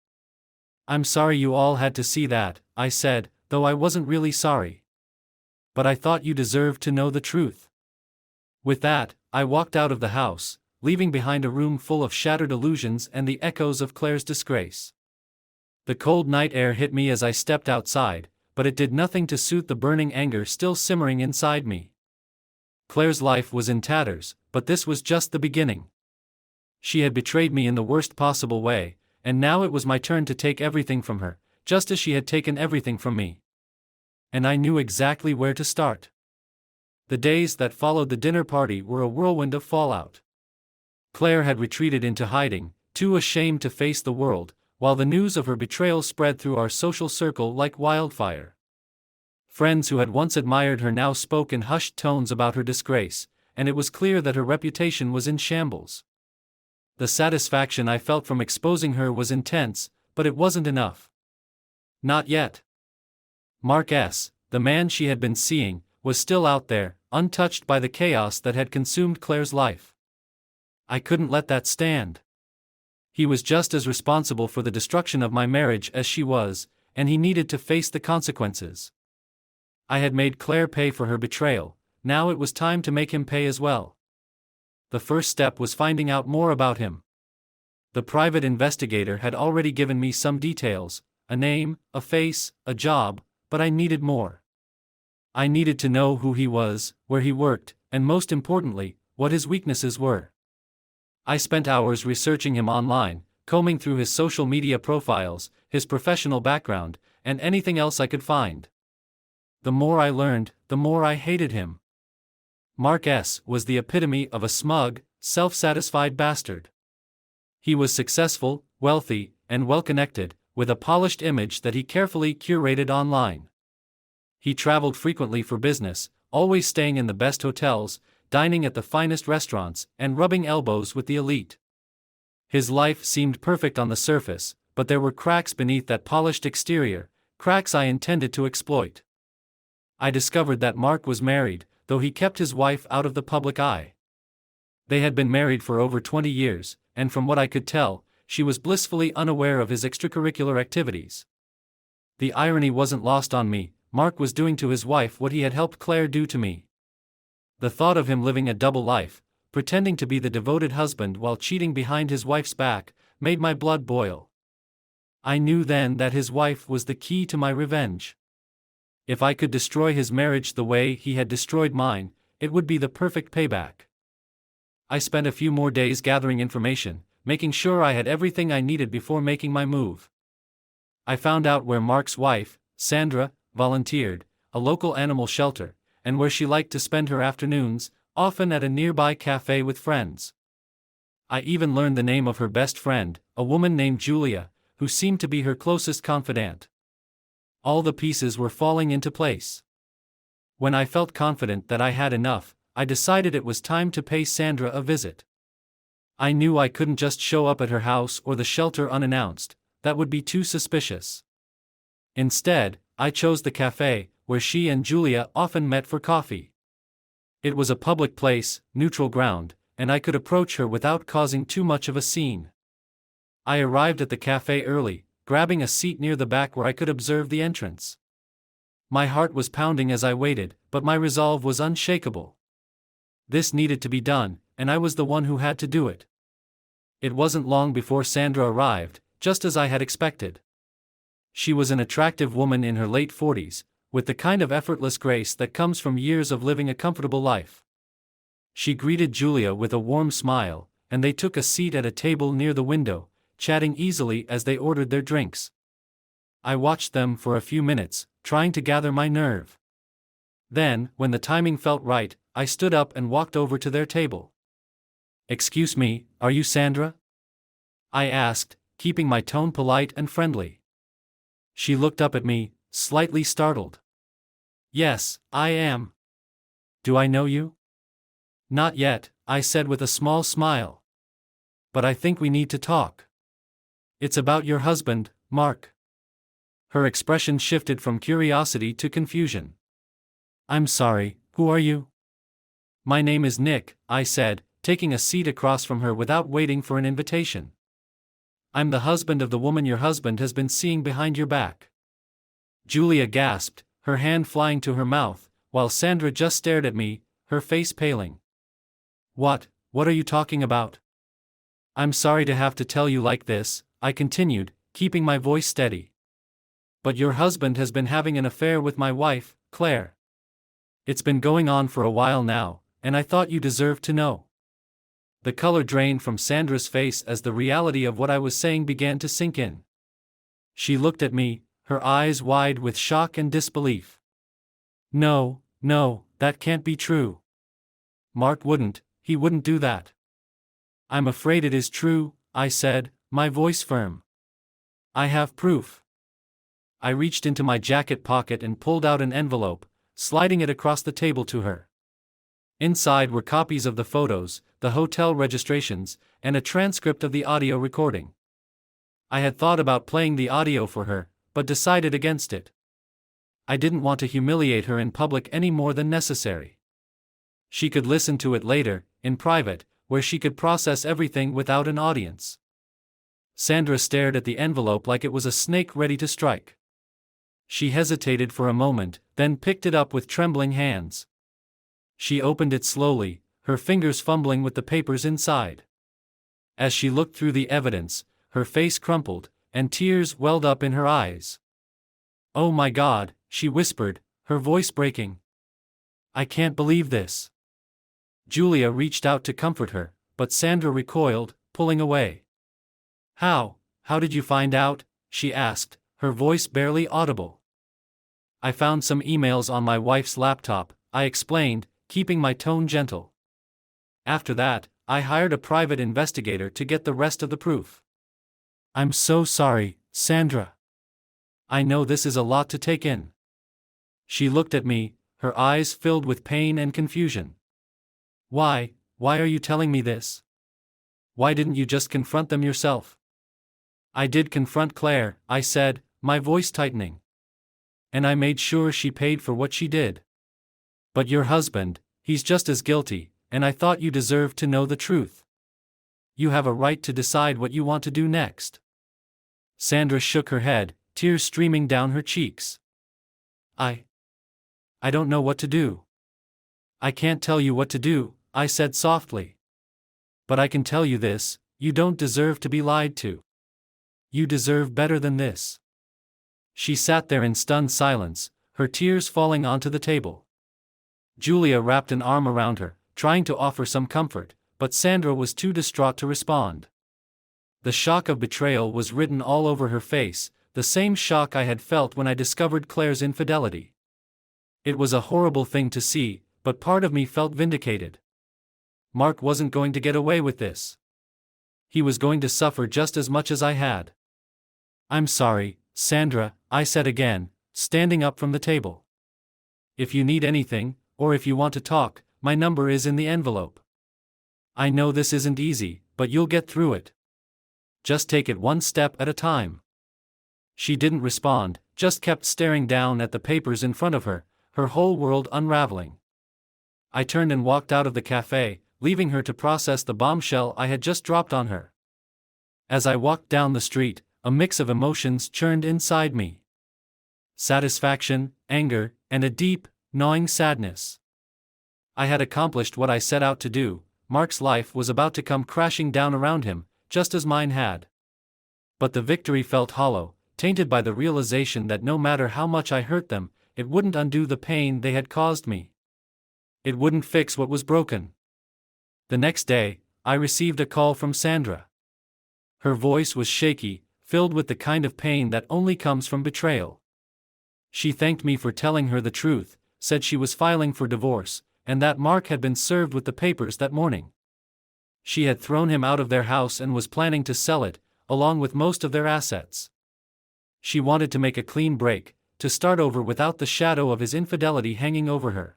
A: "I'm sorry you all had to see that," I said, though I wasn't really sorry. "But I thought you deserved to know the truth." With that, I walked out of the house, leaving behind a room full of shattered illusions and the echoes of Claire's disgrace. The cold night air hit me as I stepped outside, but it did nothing to soothe the burning anger still simmering inside me. Claire's life was in tatters, but this was just the beginning. She had betrayed me in the worst possible way, and now it was my turn to take everything from her, just as she had taken everything from me. And I knew exactly where to start. The days that followed the dinner party were a whirlwind of fallout. Claire had retreated into hiding, too ashamed to face the world, while the news of her betrayal spread through our social circle like wildfire. Friends who had once admired her now spoke in hushed tones about her disgrace, and it was clear that her reputation was in shambles. The satisfaction I felt from exposing her was intense, but it wasn't enough. Not yet. Mark S., the man she had been seeing, was still out there, untouched by the chaos that had consumed Claire's life. I couldn't let that stand. He was just as responsible for the destruction of my marriage as she was, and he needed to face the consequences. I had made Claire pay for her betrayal, now it was time to make him pay as well. The first step was finding out more about him. The private investigator had already given me some details, a name, a face, a job, but I needed more. I needed to know who he was, where he worked, and most importantly, what his weaknesses were. I spent hours researching him online, combing through his social media profiles, his professional background, and anything else I could find. The more I learned, the more I hated him. Mark S. was the epitome of a smug, self-satisfied bastard. He was successful, wealthy, and well-connected, with a polished image that he carefully curated online. He traveled frequently for business, always staying in the best hotels, dining at the finest restaurants, and rubbing elbows with the elite. His life seemed perfect on the surface, but there were cracks beneath that polished exterior, cracks I intended to exploit. I discovered that Mark was married, though he kept his wife out of the public eye. They had been married for over 20 years, and from what I could tell, she was blissfully unaware of his extracurricular activities. The irony wasn't lost on me. Mark was doing to his wife what he had helped Claire do to me. The thought of him living a double life, pretending to be the devoted husband while cheating behind his wife's back, made my blood boil. I knew then that his wife was the key to my revenge. If I could destroy his marriage the way he had destroyed mine, it would be the perfect payback. I spent a few more days gathering information, making sure I had everything I needed before making my move. I found out where Mark's wife, Sandra, volunteered, a local animal shelter, and where she liked to spend her afternoons, often at a nearby cafe with friends. I even learned the name of her best friend, a woman named Julia, who seemed to be her closest confidant. All the pieces were falling into place. When I felt confident that I had enough, I decided it was time to pay Sandra a visit. I knew I couldn't just show up at her house or the shelter unannounced, that would be too suspicious. Instead, I chose the cafe, where she and Julia often met for coffee. It was a public place, neutral ground, and I could approach her without causing too much of a scene. I arrived at the cafe early, grabbing a seat near the back where I could observe the entrance. My heart was pounding as I waited, but my resolve was unshakable. This needed to be done, and I was the one who had to do it. It wasn't long before Sandra arrived, just as I had expected. She was an attractive woman in her late 40s, with the kind of effortless grace that comes from years of living a comfortable life. She greeted Julia with a warm smile, and they took a seat at a table near the window, chatting easily as they ordered their drinks. I watched them for a few minutes, trying to gather my nerve. Then, when the timing felt right, I stood up and walked over to their table. "Excuse me, are you Sandra?" I asked, keeping my tone polite and friendly. She looked up at me, slightly startled. "Yes, I am. Do I know you?" "Not yet," I said with a small smile. "But I think we need to talk. It's about your husband, Mark." Her expression shifted from curiosity to confusion. "I'm sorry, who are you?" "My name is Nick," I said, taking a seat across from her without waiting for an invitation. "I'm the husband of the woman your husband has been seeing behind your back." Julia gasped, her hand flying to her mouth, while Sandra just stared at me, her face paling. What are you talking about?" "I'm sorry to have to tell you like this," I continued, keeping my voice steady. "But your husband has been having an affair with my wife, Claire. It's been going on for a while now, and I thought you deserved to know." The color drained from Sandra's face as the reality of what I was saying began to sink in. She looked at me, her eyes wide with shock and disbelief. No, that can't be true. Mark he wouldn't do that." "I'm afraid it is true," I said, my voice firm. "I have proof." I reached into my jacket pocket and pulled out an envelope, sliding it across the table to her. Inside were copies of the photos, the hotel registrations, and a transcript of the audio recording. I had thought about playing the audio for her, but decided against it. I didn't want to humiliate her in public any more than necessary. She could listen to it later, in private, where she could process everything without an audience. Sandra stared at the envelope like it was a snake ready to strike. She hesitated for a moment, then picked it up with trembling hands. She opened it slowly, her fingers fumbling with the papers inside. As she looked through the evidence, her face crumpled, and tears welled up in her eyes. "Oh my God," she whispered, her voice breaking. "I can't believe this." Julia reached out to comfort her, but Sandra recoiled, pulling away. How did you find out?" she asked, her voice barely audible. "I found some emails on my wife's laptop," I explained, keeping my tone gentle. "After that, I hired a private investigator to get the rest of the proof." "I'm so sorry, Sandra. I know this is a lot to take in." She looked at me, her eyes filled with pain and confusion. Why are you telling me this? Why didn't you just confront them yourself?" "I did confront Claire," I said, my voice tightening. "And I made sure she paid for what she did. But your husband, he's just as guilty, and I thought you deserved to know the truth. You have a right to decide what you want to do next." Sandra shook her head, tears streaming down her cheeks. I don't know what to do." "I can't tell you what to do," I said softly. "But I can tell you this, you don't deserve to be lied to. You deserve better than this." She sat there in stunned silence, her tears falling onto the table. Julia wrapped an arm around her, trying to offer some comfort, but Sandra was too distraught to respond. The shock of betrayal was written all over her face, the same shock I had felt when I discovered Claire's infidelity. It was a horrible thing to see, but part of me felt vindicated. Mark wasn't going to get away with this. He was going to suffer just as much as I had. "I'm sorry, Sandra," I said again, standing up from the table. "If you need anything, or if you want to talk, my number is in the envelope. I know this isn't easy, but you'll get through it. Just take it one step at a time." She didn't respond, just kept staring down at the papers in front of her, her whole world unraveling. I turned and walked out of the cafe, leaving her to process the bombshell I had just dropped on her. As I walked down the street, a mix of emotions churned inside me. Satisfaction, anger, and a deep, gnawing sadness. I had accomplished what I set out to do. Mark's life was about to come crashing down around him, just as mine had. But the victory felt hollow, tainted by the realization that no matter how much I hurt them, it wouldn't undo the pain they had caused me. It wouldn't fix what was broken. The next day, I received a call from Sandra. Her voice was shaky, filled with the kind of pain that only comes from betrayal. She thanked me for telling her the truth, said she was filing for divorce, and that Mark had been served with the papers that morning. She had thrown him out of their house and was planning to sell it, along with most of their assets. She wanted to make a clean break, to start over without the shadow of his infidelity hanging over her.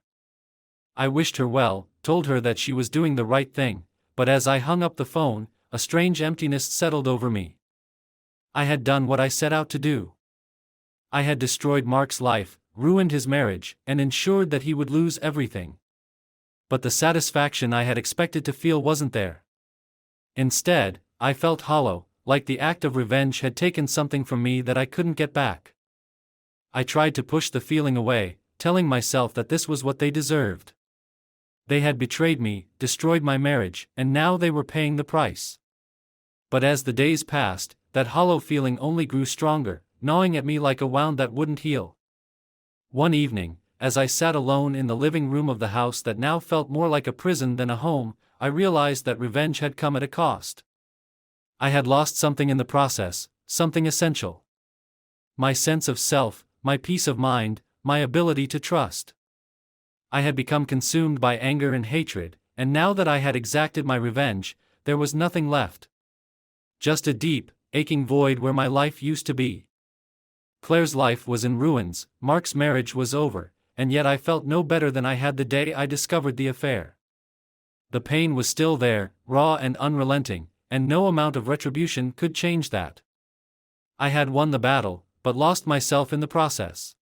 A: I wished her well, told her that she was doing the right thing, but as I hung up the phone, a strange emptiness settled over me. I had done what I set out to do. I had destroyed Mark's life, ruined his marriage, and ensured that he would lose everything. But the satisfaction I had expected to feel wasn't there. Instead, I felt hollow, like the act of revenge had taken something from me that I couldn't get back. I tried to push the feeling away, telling myself that this was what they deserved. They had betrayed me, destroyed my marriage, and now they were paying the price. But as the days passed, that hollow feeling only grew stronger, gnawing at me like a wound that wouldn't heal. One evening, as I sat alone in the living room of the house that now felt more like a prison than a home, I realized that revenge had come at a cost. I had lost something in the process, something essential. My sense of self, my peace of mind, my ability to trust. I had become consumed by anger and hatred, and now that I had exacted my revenge, there was nothing left. Just a deep, aching void where my life used to be. Claire's life was in ruins, Mark's marriage was over, and yet I felt no better than I had the day I discovered the affair. The pain was still there, raw and unrelenting, and no amount of retribution could change that. I had won the battle, but lost myself in the process.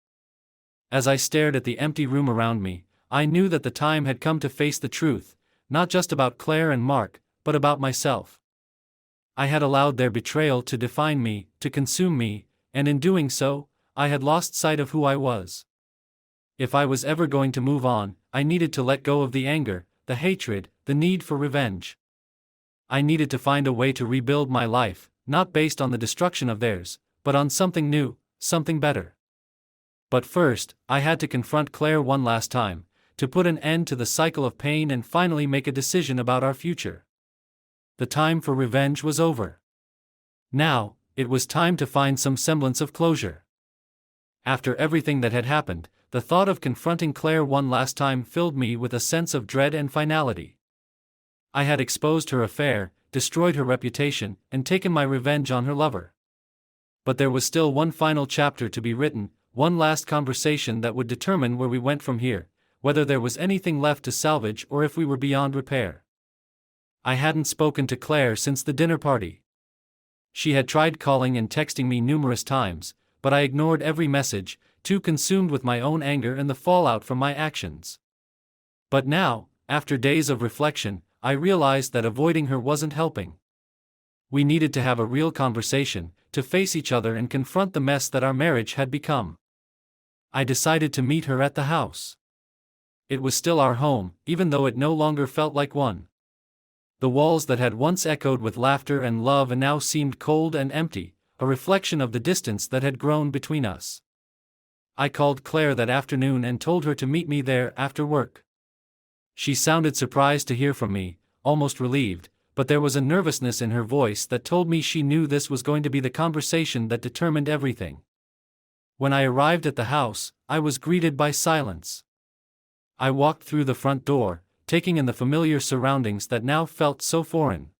A: As I stared at the empty room around me, I knew that the time had come to face the truth, not just about Claire and Mark, but about myself. I had allowed their betrayal to define me, to consume me, and in doing so, I had lost sight of who I was. If I was ever going to move on, I needed to let go of the anger, the hatred, the need for revenge. I needed to find a way to rebuild my life, not based on the destruction of theirs, but on something new, something better. But first, I had to confront Claire one last time, to put an end to the cycle of pain and finally make a decision about our future. The time for revenge was over. Now, it was time to find some semblance of closure. After everything that had happened, the thought of confronting Claire one last time filled me with a sense of dread and finality. I had exposed her affair, destroyed her reputation, and taken my revenge on her lover. But there was still one final chapter to be written, one last conversation that would determine where we went from here, whether there was anything left to salvage or if we were beyond repair. I hadn't spoken to Claire since the dinner party. She had tried calling and texting me numerous times, but I ignored every message, too consumed with my own anger and the fallout from my actions. But now, after days of reflection, I realized that avoiding her wasn't helping. We needed to have a real conversation, to face each other and confront the mess that our marriage had become. I decided to meet her at the house. It was still our home, even though it no longer felt like one. The walls that had once echoed with laughter and love and now seemed cold and empty, a reflection of the distance that had grown between us. I called Claire that afternoon and told her to meet me there after work. She sounded surprised to hear from me, almost relieved, but there was a nervousness in her voice that told me she knew this was going to be the conversation that determined everything. When I arrived at the house, I was greeted by silence. I walked through the front door, taking in the familiar surroundings that now felt so foreign.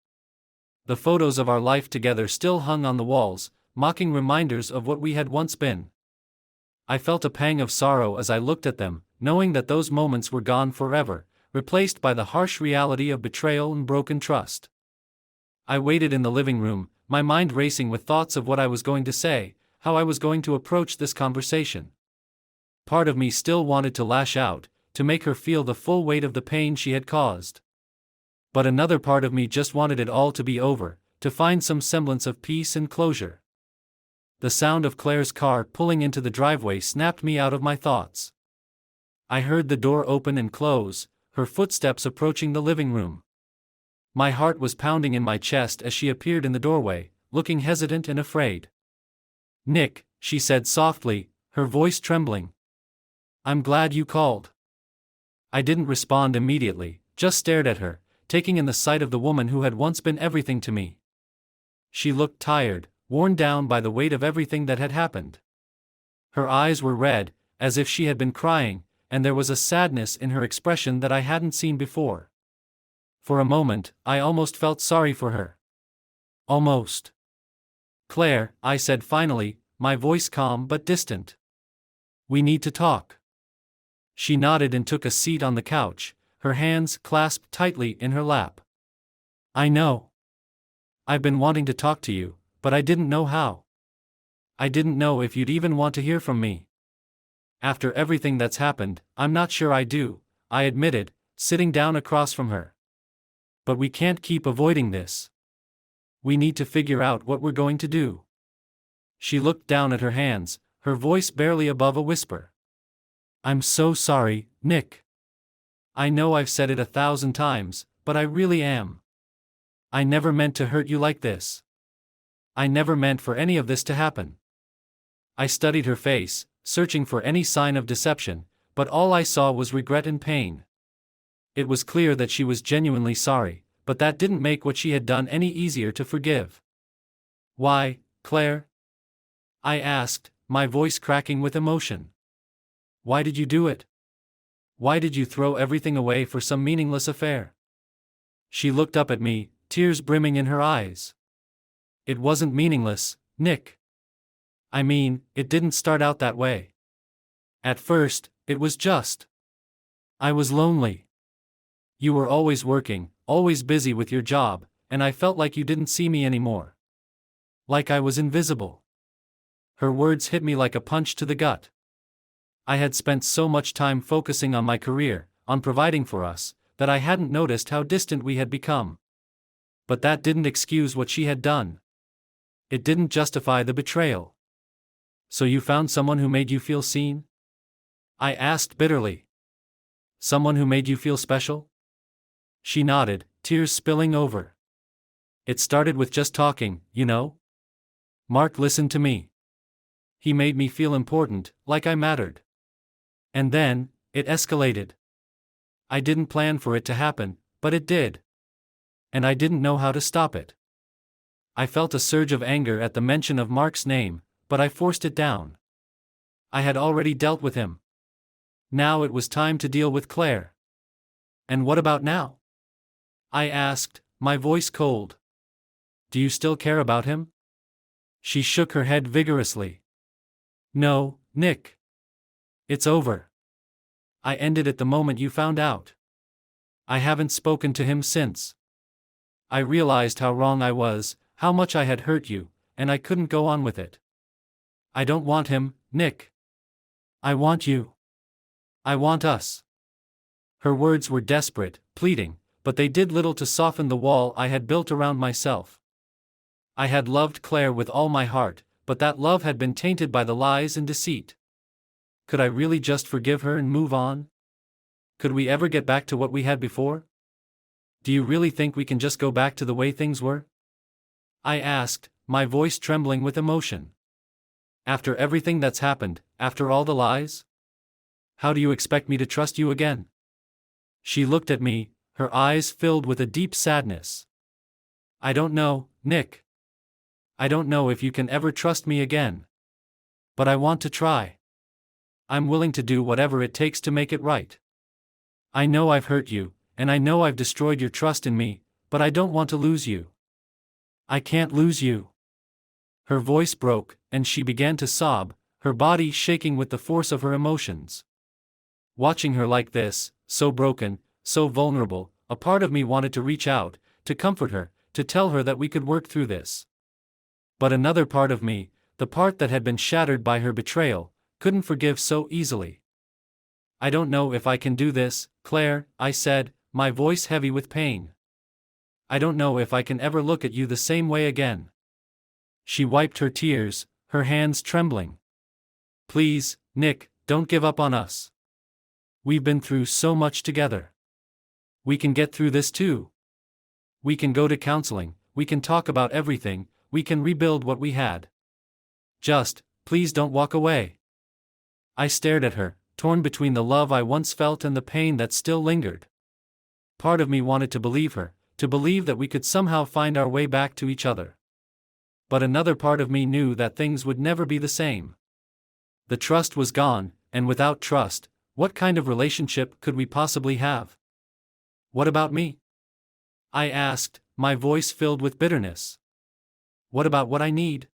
A: The photos of our life together still hung on the walls, mocking reminders of what we had once been. I felt a pang of sorrow as I looked at them, knowing that those moments were gone forever, replaced by the harsh reality of betrayal and broken trust. I waited in the living room, my mind racing with thoughts of what I was going to say, how I was going to approach this conversation. Part of me still wanted to lash out, to make her feel the full weight of the pain she had caused. But another part of me just wanted it all to be over, to find some semblance of peace and closure. The sound of Claire's car pulling into the driveway snapped me out of my thoughts. I heard the door open and close, her footsteps approaching the living room. My heart was pounding in my chest as she appeared in the doorway, looking hesitant and afraid. "Nick," she said softly, her voice trembling. "I'm glad you called." I didn't respond immediately, just stared at her, taking in the sight of the woman who had once been everything to me. She looked tired, worn down by the weight of everything that had happened. Her eyes were red, as if she had been crying, and there was a sadness in her expression that I hadn't seen before. For a moment, I almost felt sorry for her. Almost. "Claire," I said finally, my voice calm but distant. "We need to talk." She nodded and took a seat on the couch, her hands clasped tightly in her lap. "I know. I've been wanting to talk to you, but I didn't know how. I didn't know if you'd even want to hear from me. After everything that's happened, I'm not sure I do," I admitted, sitting down across from her. "But we can't keep avoiding this. We need to figure out what we're going to do." She looked down at her hands, her voice barely above a whisper. "I'm so sorry, Nick. I know I've said it 1,000 times, but I really am. I never meant to hurt you like this. I never meant for any of this to happen." I studied her face, searching for any sign of deception, but all I saw was regret and pain. It was clear that she was genuinely sorry, but that didn't make what she had done any easier to forgive. "Why, Claire?" I asked, my voice cracking with emotion. "Why did you do it? Why did you throw everything away for some meaningless affair?" She looked up at me, tears brimming in her eyes. "It wasn't meaningless, Nick. I mean, it didn't start out that way. At first, it was just. I was lonely. You were always working, always busy with your job, and I felt like you didn't see me anymore. Like I was invisible." Her words hit me like a punch to the gut. I had spent so much time focusing on my career, on providing for us, that I hadn't noticed how distant we had become. But that didn't excuse what she had done. It didn't justify the betrayal. "So you found someone who made you feel seen?" I asked bitterly. "Someone who made you feel special?" She nodded, tears spilling over. "It started with just talking, you know? Mark listened to me. He made me feel important, like I mattered. And then, it escalated. I didn't plan for it to happen, but it did. And I didn't know how to stop it. I felt a surge of anger at the mention of Mark's name, but I forced it down. I had already dealt with him. Now it was time to deal with Claire. And what about now?" I asked, my voice cold. "Do you still care about him?" She shook her head vigorously. "No, Nick. It's over. I ended it the moment you found out. I haven't spoken to him since. I realized how wrong I was, how much I had hurt you, and I couldn't go on with it. I don't want him, Nick. I want you. I want us." Her words were desperate, pleading, but they did little to soften the wall I had built around myself. I had loved Claire with all my heart, but that love had been tainted by the lies and deceit. Could I really just forgive her and move on? Could we ever get back to what we had before? Do you really think we can just go back to the way things were? I asked, my voice trembling with emotion. After everything that's happened, after all the lies? How do you expect me to trust you again? She looked at me, her eyes filled with a deep sadness. I don't know, Nick. I don't know if you can ever trust me again. But I want to try. I'm willing to do whatever it takes to make it right. I know I've hurt you, and I know I've destroyed your trust in me, but I don't want to lose you. I can't lose you. Her voice broke, and she began to sob, her body shaking with the force of her emotions. Watching her like this, so broken, so vulnerable, a part of me wanted to reach out, to comfort her, to tell her that we could work through this. But another part of me, the part that had been shattered by her betrayal, couldn't forgive so easily. I don't know if I can do this, Claire, I said, my voice heavy with pain. I don't know if I can ever look at you the same way again. She wiped her tears, her hands trembling. Please, Nick, don't give up on us. We've been through so much together. We can get through this too. We can go to counseling, we can talk about everything, we can rebuild what we had. Just, please don't walk away. I stared at her, torn between the love I once felt and the pain that still lingered. Part of me wanted to believe her, to believe that we could somehow find our way back to each other. But another part of me knew that things would never be the same. The trust was gone, and without trust, what kind of relationship could we possibly have? What about me? I asked, my voice filled with bitterness. What about what I need?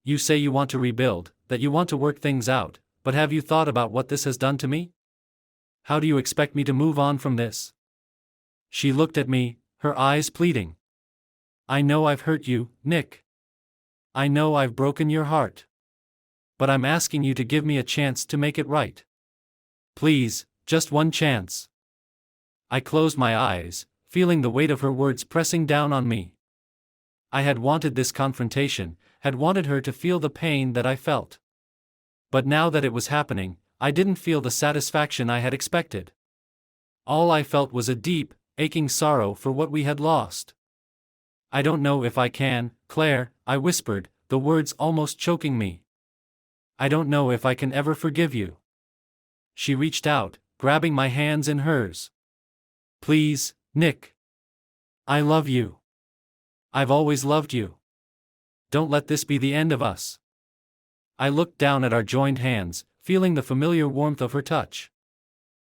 A: You say you want to rebuild, that you want to work things out, but have you thought about what this has done to me? How do you expect me to move on from this? She looked at me, her eyes pleading. I know I've hurt you, Nick. I know I've broken your heart. But I'm asking you to give me a chance to make it right. Please, just one chance. I closed my eyes, feeling the weight of her words pressing down on me. I had wanted this confrontation, had wanted her to feel the pain that I felt. But now that it was happening, I didn't feel the satisfaction I had expected. All I felt was a deep, aching sorrow for what we had lost. I don't know if I can, Claire, I whispered, the words almost choking me. I don't know if I can ever forgive you. She reached out, grabbing my hands in hers. Please, Nick. I love you. I've always loved you. Don't let this be the end of us. I looked down at our joined hands, feeling the familiar warmth of her touch.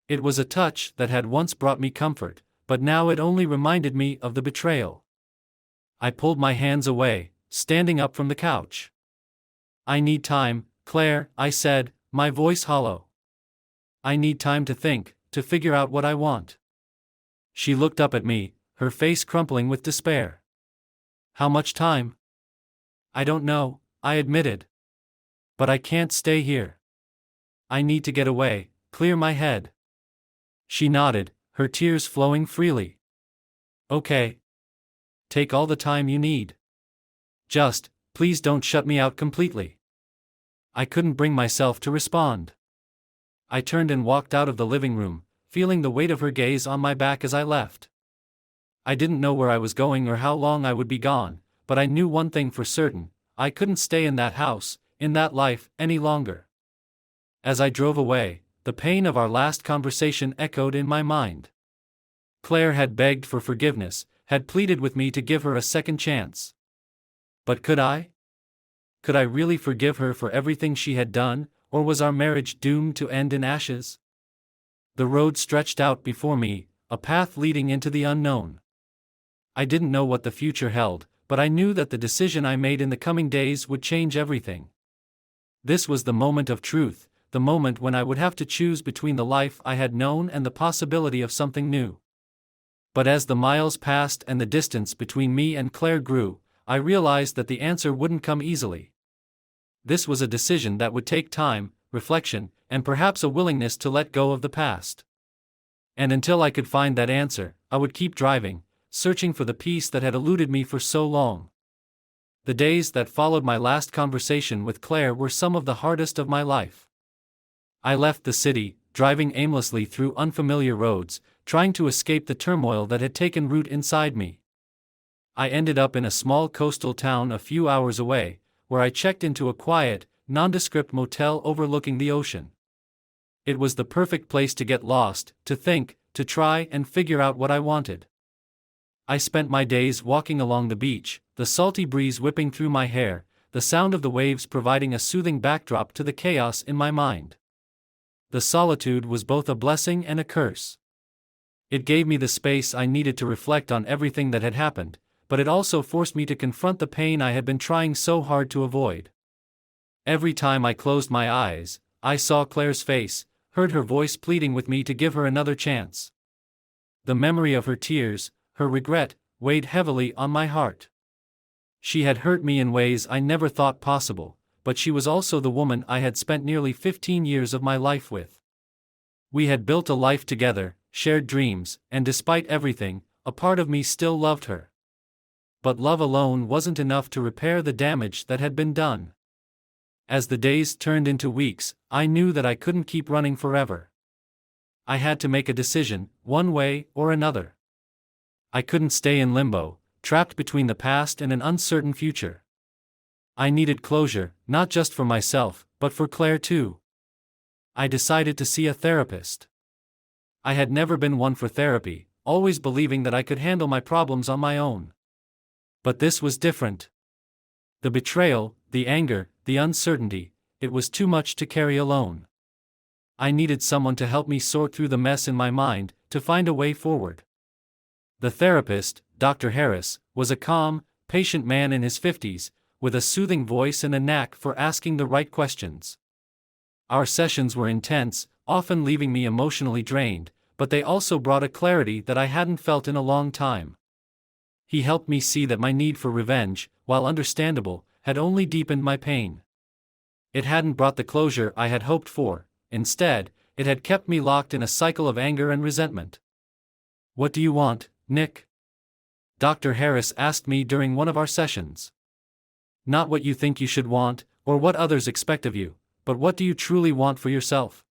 A: It was a touch that had once brought me comfort, but now it only reminded me of the betrayal. I pulled my hands away, standing up from the couch. I need time, Claire, I said, my voice hollow. I need time to think, to figure out what I want. She looked up at me, her face crumpling with despair. How much time? I don't know, I admitted. But I can't stay here. I need to get away, clear my head. She nodded, her tears flowing freely. Okay. Take all the time you need. Just, please don't shut me out completely. I couldn't bring myself to respond. I turned and walked out of the living room, feeling the weight of her gaze on my back as I left. I didn't know where I was going or how long I would be gone, but I knew one thing for certain, I couldn't stay in that house, in that life, any longer. As I drove away, the pain of our last conversation echoed in my mind. Claire had begged for forgiveness, had pleaded with me to give her a second chance. But could I? Could I really forgive her for everything she had done, or was our marriage doomed to end in ashes? The road stretched out before me, a path leading into the unknown. I didn't know what the future held, but I knew that the decision I made in the coming days would change everything. This was the moment of truth, the moment when I would have to choose between the life I had known and the possibility of something new. But as the miles passed and the distance between me and Claire grew, I realized that the answer wouldn't come easily. This was a decision that would take time, reflection, and perhaps a willingness to let go of the past. And until I could find that answer, I would keep driving, searching for the peace that had eluded me for so long. The days that followed my last conversation with Claire were some of the hardest of my life. I left the city, driving aimlessly through unfamiliar roads, trying to escape the turmoil that had taken root inside me. I ended up in a small coastal town a few hours away, where I checked into a quiet, nondescript motel overlooking the ocean. It was the perfect place to get lost, to think, to try and figure out what I wanted. I spent my days walking along the beach, the salty breeze whipping through my hair, the sound of the waves providing a soothing backdrop to the chaos in my mind. The solitude was both a blessing and a curse. It gave me the space I needed to reflect on everything that had happened, but it also forced me to confront the pain I had been trying so hard to avoid. Every time I closed my eyes, I saw Claire's face, heard her voice pleading with me to give her another chance. The memory of her tears, her regret, weighed heavily on my heart. She had hurt me in ways I never thought possible, but she was also the woman I had spent nearly 15 years of my life with. We had built a life together, shared dreams, and despite everything, a part of me still loved her. But love alone wasn't enough to repair the damage that had been done. As the days turned into weeks, I knew that I couldn't keep running forever. I had to make a decision, one way or another. I couldn't stay in limbo, trapped between the past and an uncertain future. I needed closure, not just for myself, but for Claire too. I decided to see a therapist. I had never been one for therapy, always believing that I could handle my problems on my own. But this was different. The betrayal, the anger, the uncertainty, it was too much to carry alone. I needed someone to help me sort through the mess in my mind, to find a way forward. The therapist, Dr. Harris, was a calm, patient man in his 50s, with a soothing voice and a knack for asking the right questions. Our sessions were intense, often leaving me emotionally drained, but they also brought a clarity that I hadn't felt in a long time. He helped me see that my need for revenge, while understandable, had only deepened my pain. It hadn't brought the closure I had hoped for. Instead, it had kept me locked in a cycle of anger and resentment. "What do you want, Nick?" Dr. Harris asked me during one of our sessions. "Not what you think you should want, or what others expect of you, but what do you truly want for yourself?"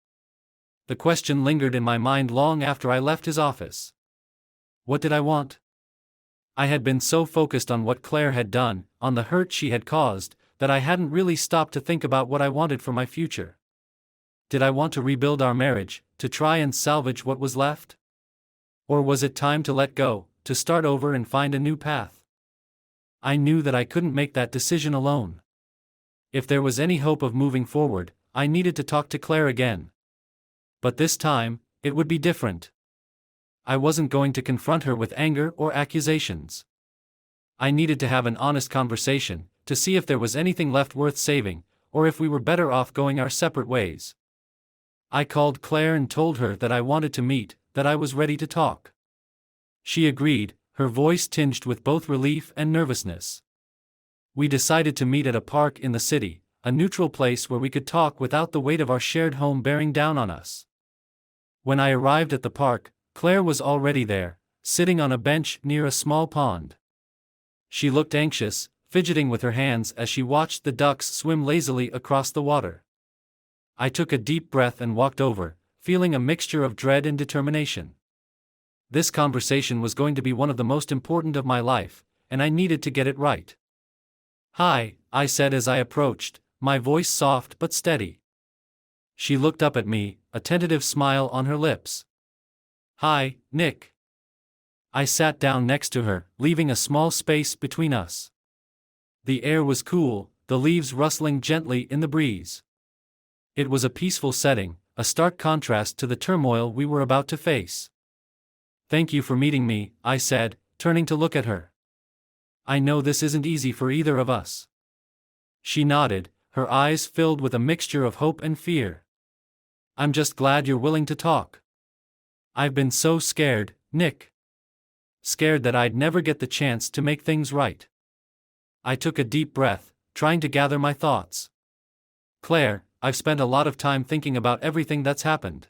A: The question lingered in my mind long after I left his office. What did I want? I had been so focused on what Claire had done, on the hurt she had caused, that I hadn't really stopped to think about what I wanted for my future. Did I want to rebuild our marriage, to try and salvage what was left? Or was it time to let go, to start over and find a new path? I knew that I couldn't make that decision alone. If there was any hope of moving forward, I needed to talk to Claire again. But this time, it would be different. I wasn't going to confront her with anger or accusations. I needed to have an honest conversation, to see if there was anything left worth saving, or if we were better off going our separate ways. I called Claire and told her that I wanted to meet, that I was ready to talk. She agreed, her voice tinged with both relief and nervousness. We decided to meet at a park in the city, a neutral place where we could talk without the weight of our shared home bearing down on us. When I arrived at the park, Claire was already there, sitting on a bench near a small pond. She looked anxious, fidgeting with her hands as she watched the ducks swim lazily across the water. I took a deep breath and walked over, feeling a mixture of dread and determination. This conversation was going to be one of the most important of my life, and I needed to get it right. "Hi," I said as I approached, my voice soft but steady. She looked up at me, a tentative smile on her lips. "Hi, Nick." I sat down next to her, leaving a small space between us. The air was cool, the leaves rustling gently in the breeze. It was a peaceful setting, a stark contrast to the turmoil we were about to face. "Thank you for meeting me," I said, turning to look at her. "I know this isn't easy for either of us." She nodded, her eyes filled with a mixture of hope and fear. "I'm just glad you're willing to talk. I've been so scared, Nick. Scared that I'd never get the chance to make things right." I took a deep breath, trying to gather my thoughts. "Claire, I've spent a lot of time thinking about everything that's happened.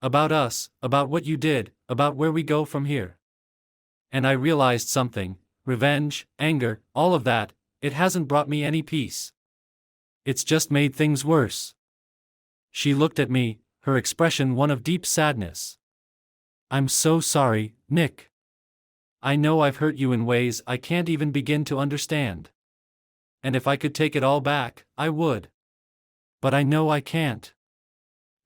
A: About us, about what you did, about where we go from here. And I realized something, revenge, anger, all of that, it hasn't brought me any peace. It's just made things worse." She looked at me, her expression one of deep sadness. "I'm so sorry, Nick. I know I've hurt you in ways I can't even begin to understand. And if I could take it all back, I would. But I know I can't.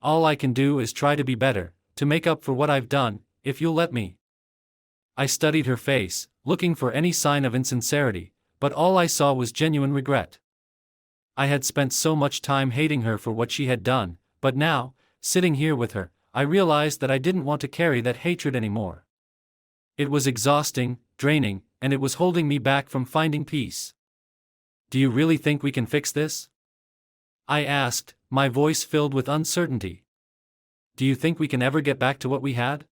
A: All I can do is try to be better, to make up for what I've done, if you'll let me." I studied her face, looking for any sign of insincerity, but all I saw was genuine regret. I had spent so much time hating her for what she had done, but now, sitting here with her, I realized that I didn't want to carry that hatred anymore. It was exhausting, draining, and it was holding me back from finding peace. "Do you really think we can fix this?" I asked, my voice filled with uncertainty. "Do you think we can ever get back to what we had?"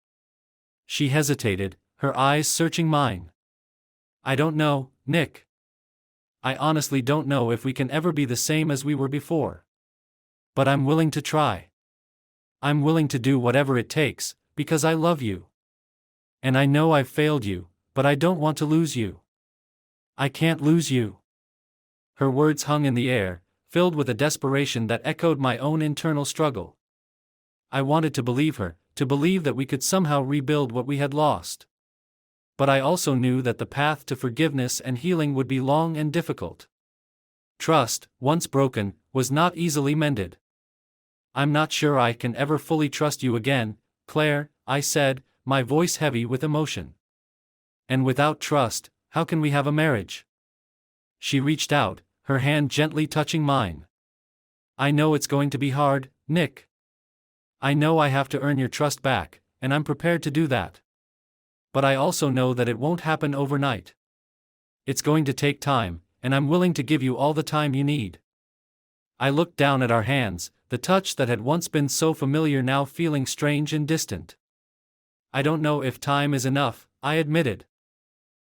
A: She hesitated, her eyes searching mine. I don't know, Nick. I honestly don't know if we can ever be the same as we were before. But I'm willing to try. I'm willing to do whatever it takes, because I love you. And I know I've failed you, but I don't want to lose you. I can't lose you. Her words hung in the air, filled with a desperation that echoed my own internal struggle. I wanted to believe her, to believe that we could somehow rebuild what we had lost. But I also knew that the path to forgiveness and healing would be long and difficult. Trust, once broken, was not easily mended. I'm not sure I can ever fully trust you again, Claire, I said, my voice heavy with emotion. And without trust, how can we have a marriage? She reached out, her hand gently touching mine. I know it's going to be hard, Nick. I know I have to earn your trust back, and I'm prepared to do that. But I also know that it won't happen overnight. It's going to take time, and I'm willing to give you all the time you need. I looked down at our hands, the touch that had once been so familiar now feeling strange and distant. I don't know if time is enough, I admitted.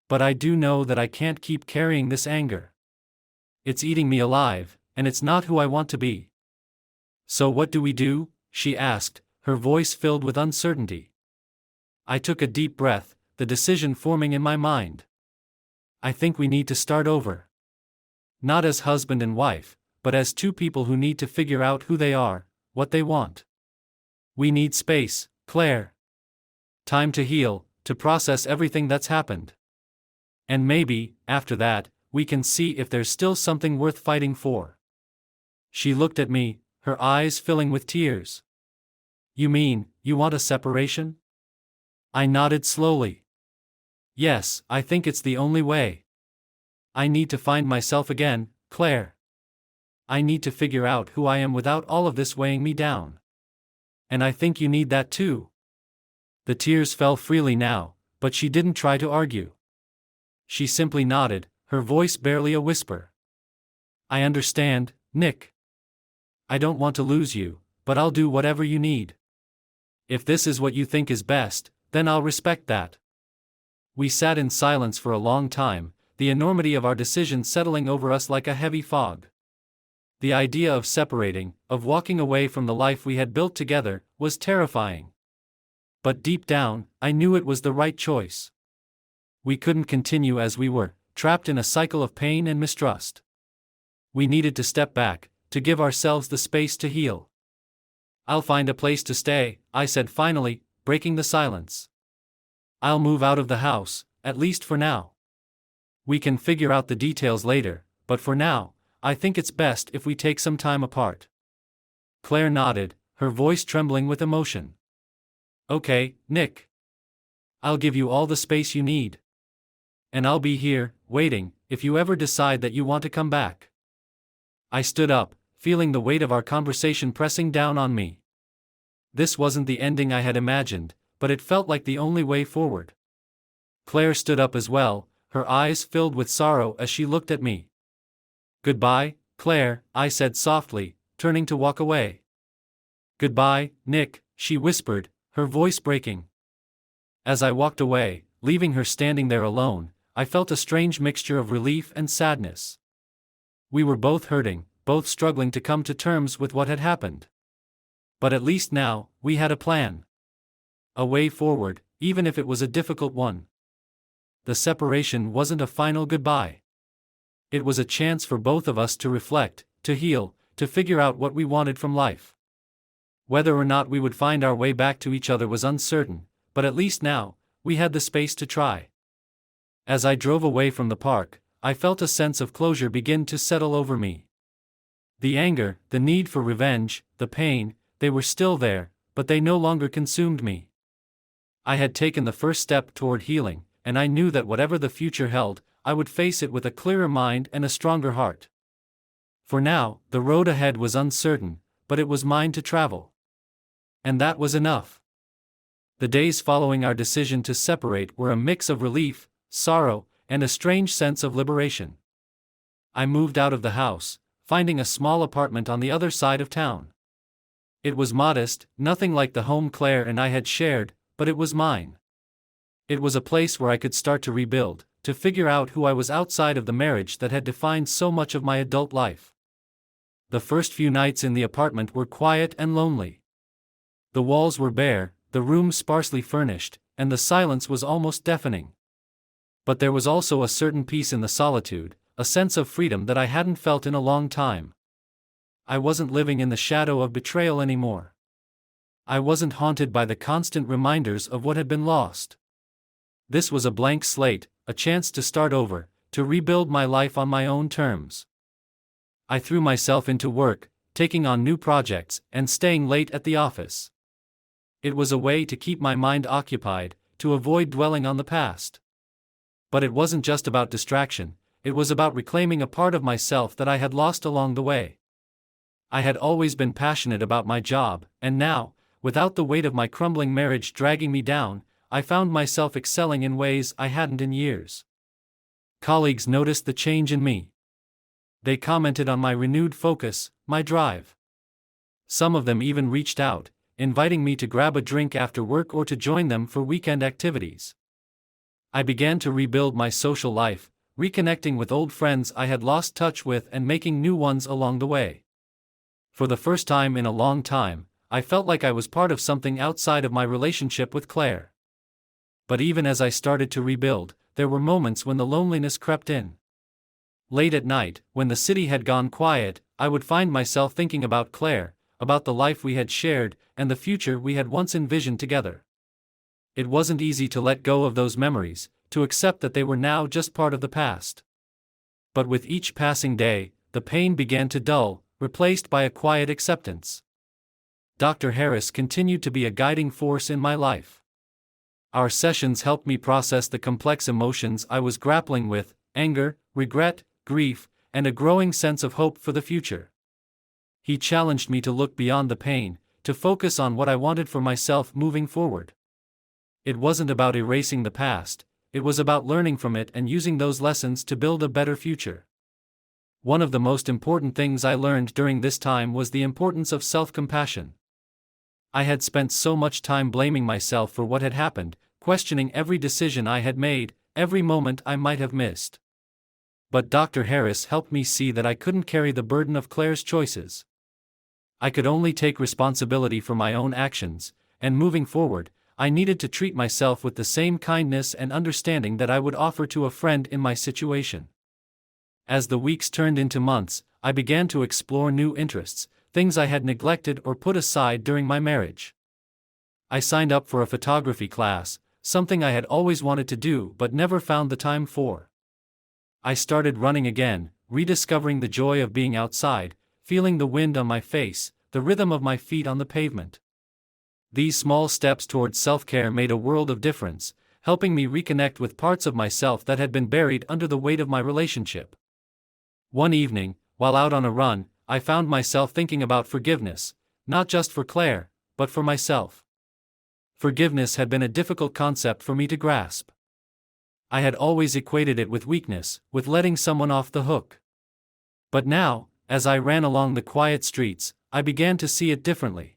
A: But I do know that I can't keep carrying this anger. It's eating me alive, and it's not who I want to be. So what do we do? She asked, her voice filled with uncertainty. I took a deep breath, the decision forming in my mind. I think we need to start over. Not as husband and wife, but as two people who need to figure out who they are, what they want. We need space, Claire. Time to heal, to process everything that's happened. And maybe, after that, we can see if there's still something worth fighting for. She looked at me, her eyes filling with tears. You mean, you want a separation? I nodded slowly. Yes, I think it's the only way. I need to find myself again, Claire. I need to figure out who I am without all of this weighing me down. And I think you need that too. The tears fell freely now, but she didn't try to argue. She simply nodded, her voice barely a whisper. I understand, Nick. I don't want to lose you, but I'll do whatever you need. If this is what you think is best, then I'll respect that. We sat in silence for a long time, the enormity of our decision settling over us like a heavy fog. The idea of separating, of walking away from the life we had built together, was terrifying. But deep down, I knew it was the right choice. We couldn't continue as we were, trapped in a cycle of pain and mistrust. We needed to step back, to give ourselves the space to heal. I'll find a place to stay, I said finally, breaking the silence. I'll move out of the house, at least for now. We can figure out the details later, but for now, I think it's best if we take some time apart. Claire nodded, her voice trembling with emotion. Okay, Nick. I'll give you all the space you need. And I'll be here, waiting, if you ever decide that you want to come back. I stood up, feeling the weight of our conversation pressing down on me. This wasn't the ending I had imagined, but it felt like the only way forward. Claire stood up as well, her eyes filled with sorrow as she looked at me. Goodbye, Claire, I said softly, turning to walk away. Goodbye, Nick, she whispered, her voice breaking. As I walked away, leaving her standing there alone, I felt a strange mixture of relief and sadness. We were both hurting, both struggling to come to terms with what had happened. But at least now, we had a plan. A way forward, even if it was a difficult one. The separation wasn't a final goodbye. It was a chance for both of us to reflect, to heal, to figure out what we wanted from life. Whether or not we would find our way back to each other was uncertain, but at least now, we had the space to try. As I drove away from the park, I felt a sense of closure begin to settle over me. The anger, the need for revenge, the pain, they were still there, but they no longer consumed me. I had taken the first step toward healing, and I knew that whatever the future held, I would face it with a clearer mind and a stronger heart. For now, the road ahead was uncertain, but it was mine to travel. And that was enough. The days following our decision to separate were a mix of relief, sorrow, and a strange sense of liberation. I moved out of the house, finding a small apartment on the other side of town. It was modest, nothing like the home Claire and I had shared, but it was mine. It was a place where I could start to rebuild, to figure out who I was outside of the marriage that had defined so much of my adult life. The first few nights in the apartment were quiet and lonely. The walls were bare, the room sparsely furnished, and the silence was almost deafening. But there was also a certain peace in the solitude, a sense of freedom that I hadn't felt in a long time. I wasn't living in the shadow of betrayal anymore. I wasn't haunted by the constant reminders of what had been lost. This was a blank slate, a chance to start over, to rebuild my life on my own terms. I threw myself into work, taking on new projects and staying late at the office. It was a way to keep my mind occupied, to avoid dwelling on the past. But it wasn't just about distraction, it was about reclaiming a part of myself that I had lost along the way. I had always been passionate about my job, and now, without the weight of my crumbling marriage dragging me down, I found myself excelling in ways I hadn't in years. Colleagues noticed the change in me. They commented on my renewed focus, my drive. Some of them even reached out, inviting me to grab a drink after work or to join them for weekend activities. I began to rebuild my social life, reconnecting with old friends I had lost touch with and making new ones along the way. For the first time in a long time, I felt like I was part of something outside of my relationship with Claire. But even as I started to rebuild, there were moments when the loneliness crept in. Late at night, when the city had gone quiet, I would find myself thinking about Claire, about the life we had shared, and the future we had once envisioned together. It wasn't easy to let go of those memories, to accept that they were now just part of the past. But with each passing day, the pain began to dull, replaced by a quiet acceptance. Dr. Harris continued to be a guiding force in my life. Our sessions helped me process the complex emotions I was grappling with: anger, regret, grief, and a growing sense of hope for the future. He challenged me to look beyond the pain, to focus on what I wanted for myself moving forward. It wasn't about erasing the past, it was about learning from it and using those lessons to build a better future. One of the most important things I learned during this time was the importance of self-compassion. I had spent so much time blaming myself for what had happened, questioning every decision I had made, every moment I might have missed. But Dr. Harris helped me see that I couldn't carry the burden of Claire's choices. I could only take responsibility for my own actions, and moving forward, I needed to treat myself with the same kindness and understanding that I would offer to a friend in my situation. As the weeks turned into months, I began to explore new interests, things I had neglected or put aside during my marriage. I signed up for a photography class, something I had always wanted to do but never found the time for. I started running again, rediscovering the joy of being outside, feeling the wind on my face, the rhythm of my feet on the pavement. These small steps towards self-care made a world of difference, helping me reconnect with parts of myself that had been buried under the weight of my relationship. One evening, while out on a run, I found myself thinking about forgiveness, not just for Claire, but for myself. Forgiveness had been a difficult concept for me to grasp. I had always equated it with weakness, with letting someone off the hook. But now, as I ran along the quiet streets, I began to see it differently.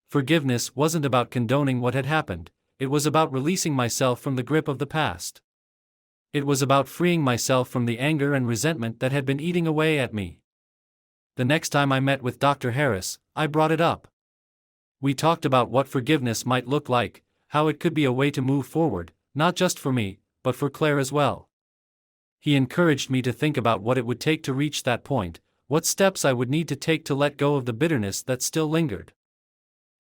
A: Forgiveness wasn't about condoning what had happened, it was about releasing myself from the grip of the past. It was about freeing myself from the anger and resentment that had been eating away at me. The next time I met with Dr. Harris, I brought it up. We talked about what forgiveness might look like, how it could be a way to move forward, not just for me, but for Claire as well. He encouraged me to think about what it would take to reach that point, what steps I would need to take to let go of the bitterness that still lingered.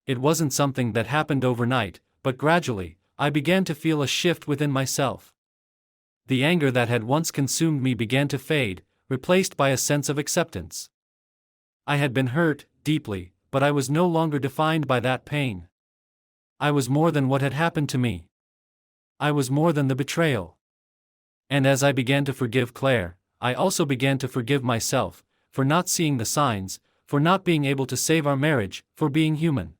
A: It wasn't something that happened overnight, but gradually, I began to feel a shift within myself. The anger that had once consumed me began to fade, replaced by a sense of acceptance. I had been hurt, deeply, but I was no longer defined by that pain. I was more than what had happened to me. I was more than the betrayal. And as I began to forgive Claire, I also began to forgive myself, for not seeing the signs, for not being able to save our marriage, for being human.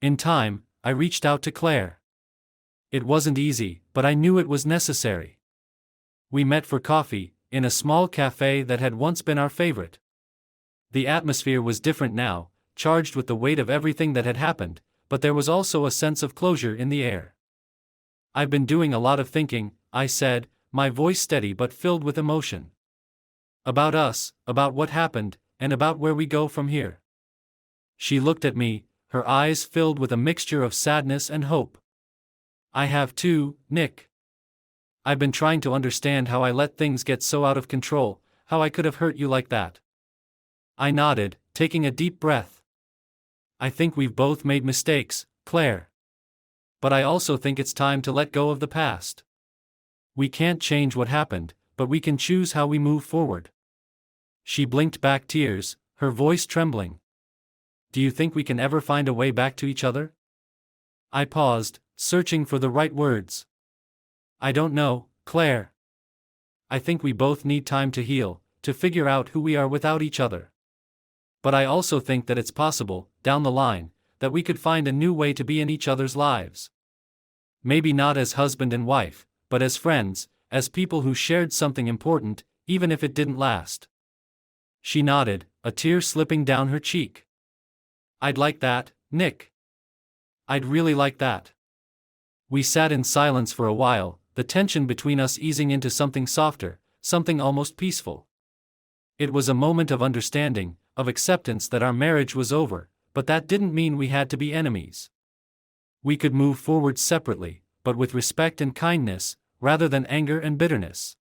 A: In time, I reached out to Claire. It wasn't easy, but I knew it was necessary. We met for coffee, in a small cafe that had once been our favorite. The atmosphere was different now, charged with the weight of everything that had happened, but there was also a sense of closure in the air. "I've been doing a lot of thinking," I said, my voice steady but filled with emotion. About us, about what happened, and about where we go from here. She looked at me, her eyes filled with a mixture of sadness and hope. I have too, Nick. I've been trying to understand how I let things get so out of control, how I could have hurt you like that. I nodded, taking a deep breath. I think we've both made mistakes, Claire. But I also think it's time to let go of the past. We can't change what happened, but we can choose how we move forward. She blinked back tears, her voice trembling. Do you think we can ever find a way back to each other? I paused, searching for the right words. I don't know, Claire. I think we both need time to heal, to figure out who we are without each other. But I also think that it's possible, down the line, that we could find a new way to be in each other's lives. Maybe not as husband and wife, but as friends, as people who shared something important, even if it didn't last. She nodded, a tear slipping down her cheek. I'd like that, Nick. I'd really like that. We sat in silence for a while, the tension between us easing into something softer, something almost peaceful. It was a moment of understanding, of acceptance that our marriage was over, but that didn't mean we had to be enemies. We could move forward separately, but with respect and kindness, rather than anger and bitterness.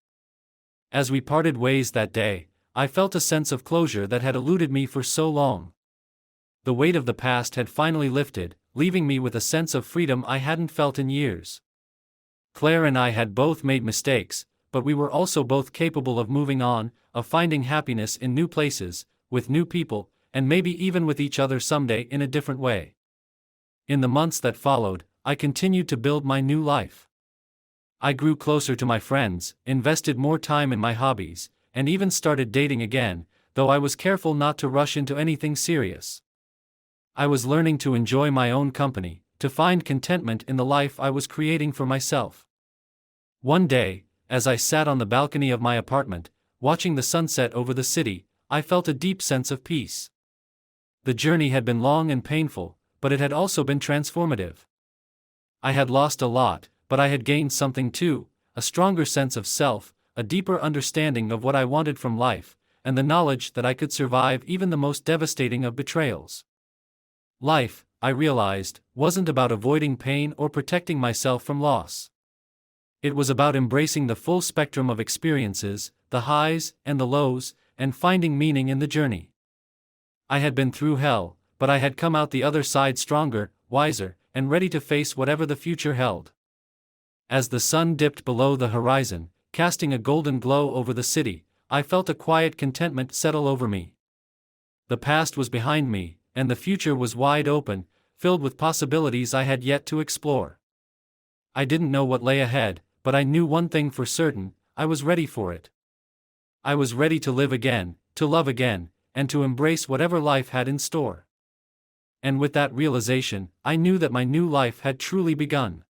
A: As we parted ways that day, I felt a sense of closure that had eluded me for so long. The weight of the past had finally lifted, leaving me with a sense of freedom I hadn't felt in years. Claire and I had both made mistakes, but we were also both capable of moving on, of finding happiness in new places, with new people, and maybe even with each other someday in a different way. In the months that followed, I continued to build my new life. I grew closer to my friends, invested more time in my hobbies, and even started dating again, though I was careful not to rush into anything serious. I was learning to enjoy my own company, to find contentment in the life I was creating for myself. One day, as I sat on the balcony of my apartment, watching the sunset over the city, I felt a deep sense of peace. The journey had been long and painful, but it had also been transformative. I had lost a lot, but I had gained something too, a stronger sense of self, a deeper understanding of what I wanted from life, and the knowledge that I could survive even the most devastating of betrayals. Life, I realized, wasn't about avoiding pain or protecting myself from loss. It was about embracing the full spectrum of experiences, the highs and the lows, and finding meaning in the journey. I had been through hell, but I had come out the other side stronger, wiser, and ready to face whatever the future held. As the sun dipped below the horizon, casting a golden glow over the city, I felt a quiet contentment settle over me. The past was behind me, and the future was wide open, filled with possibilities I had yet to explore. I didn't know what lay ahead, but I knew one thing for certain: I was ready for it. I was ready to live again, to love again, and to embrace whatever life had in store. And with that realization, I knew that my new life had truly begun.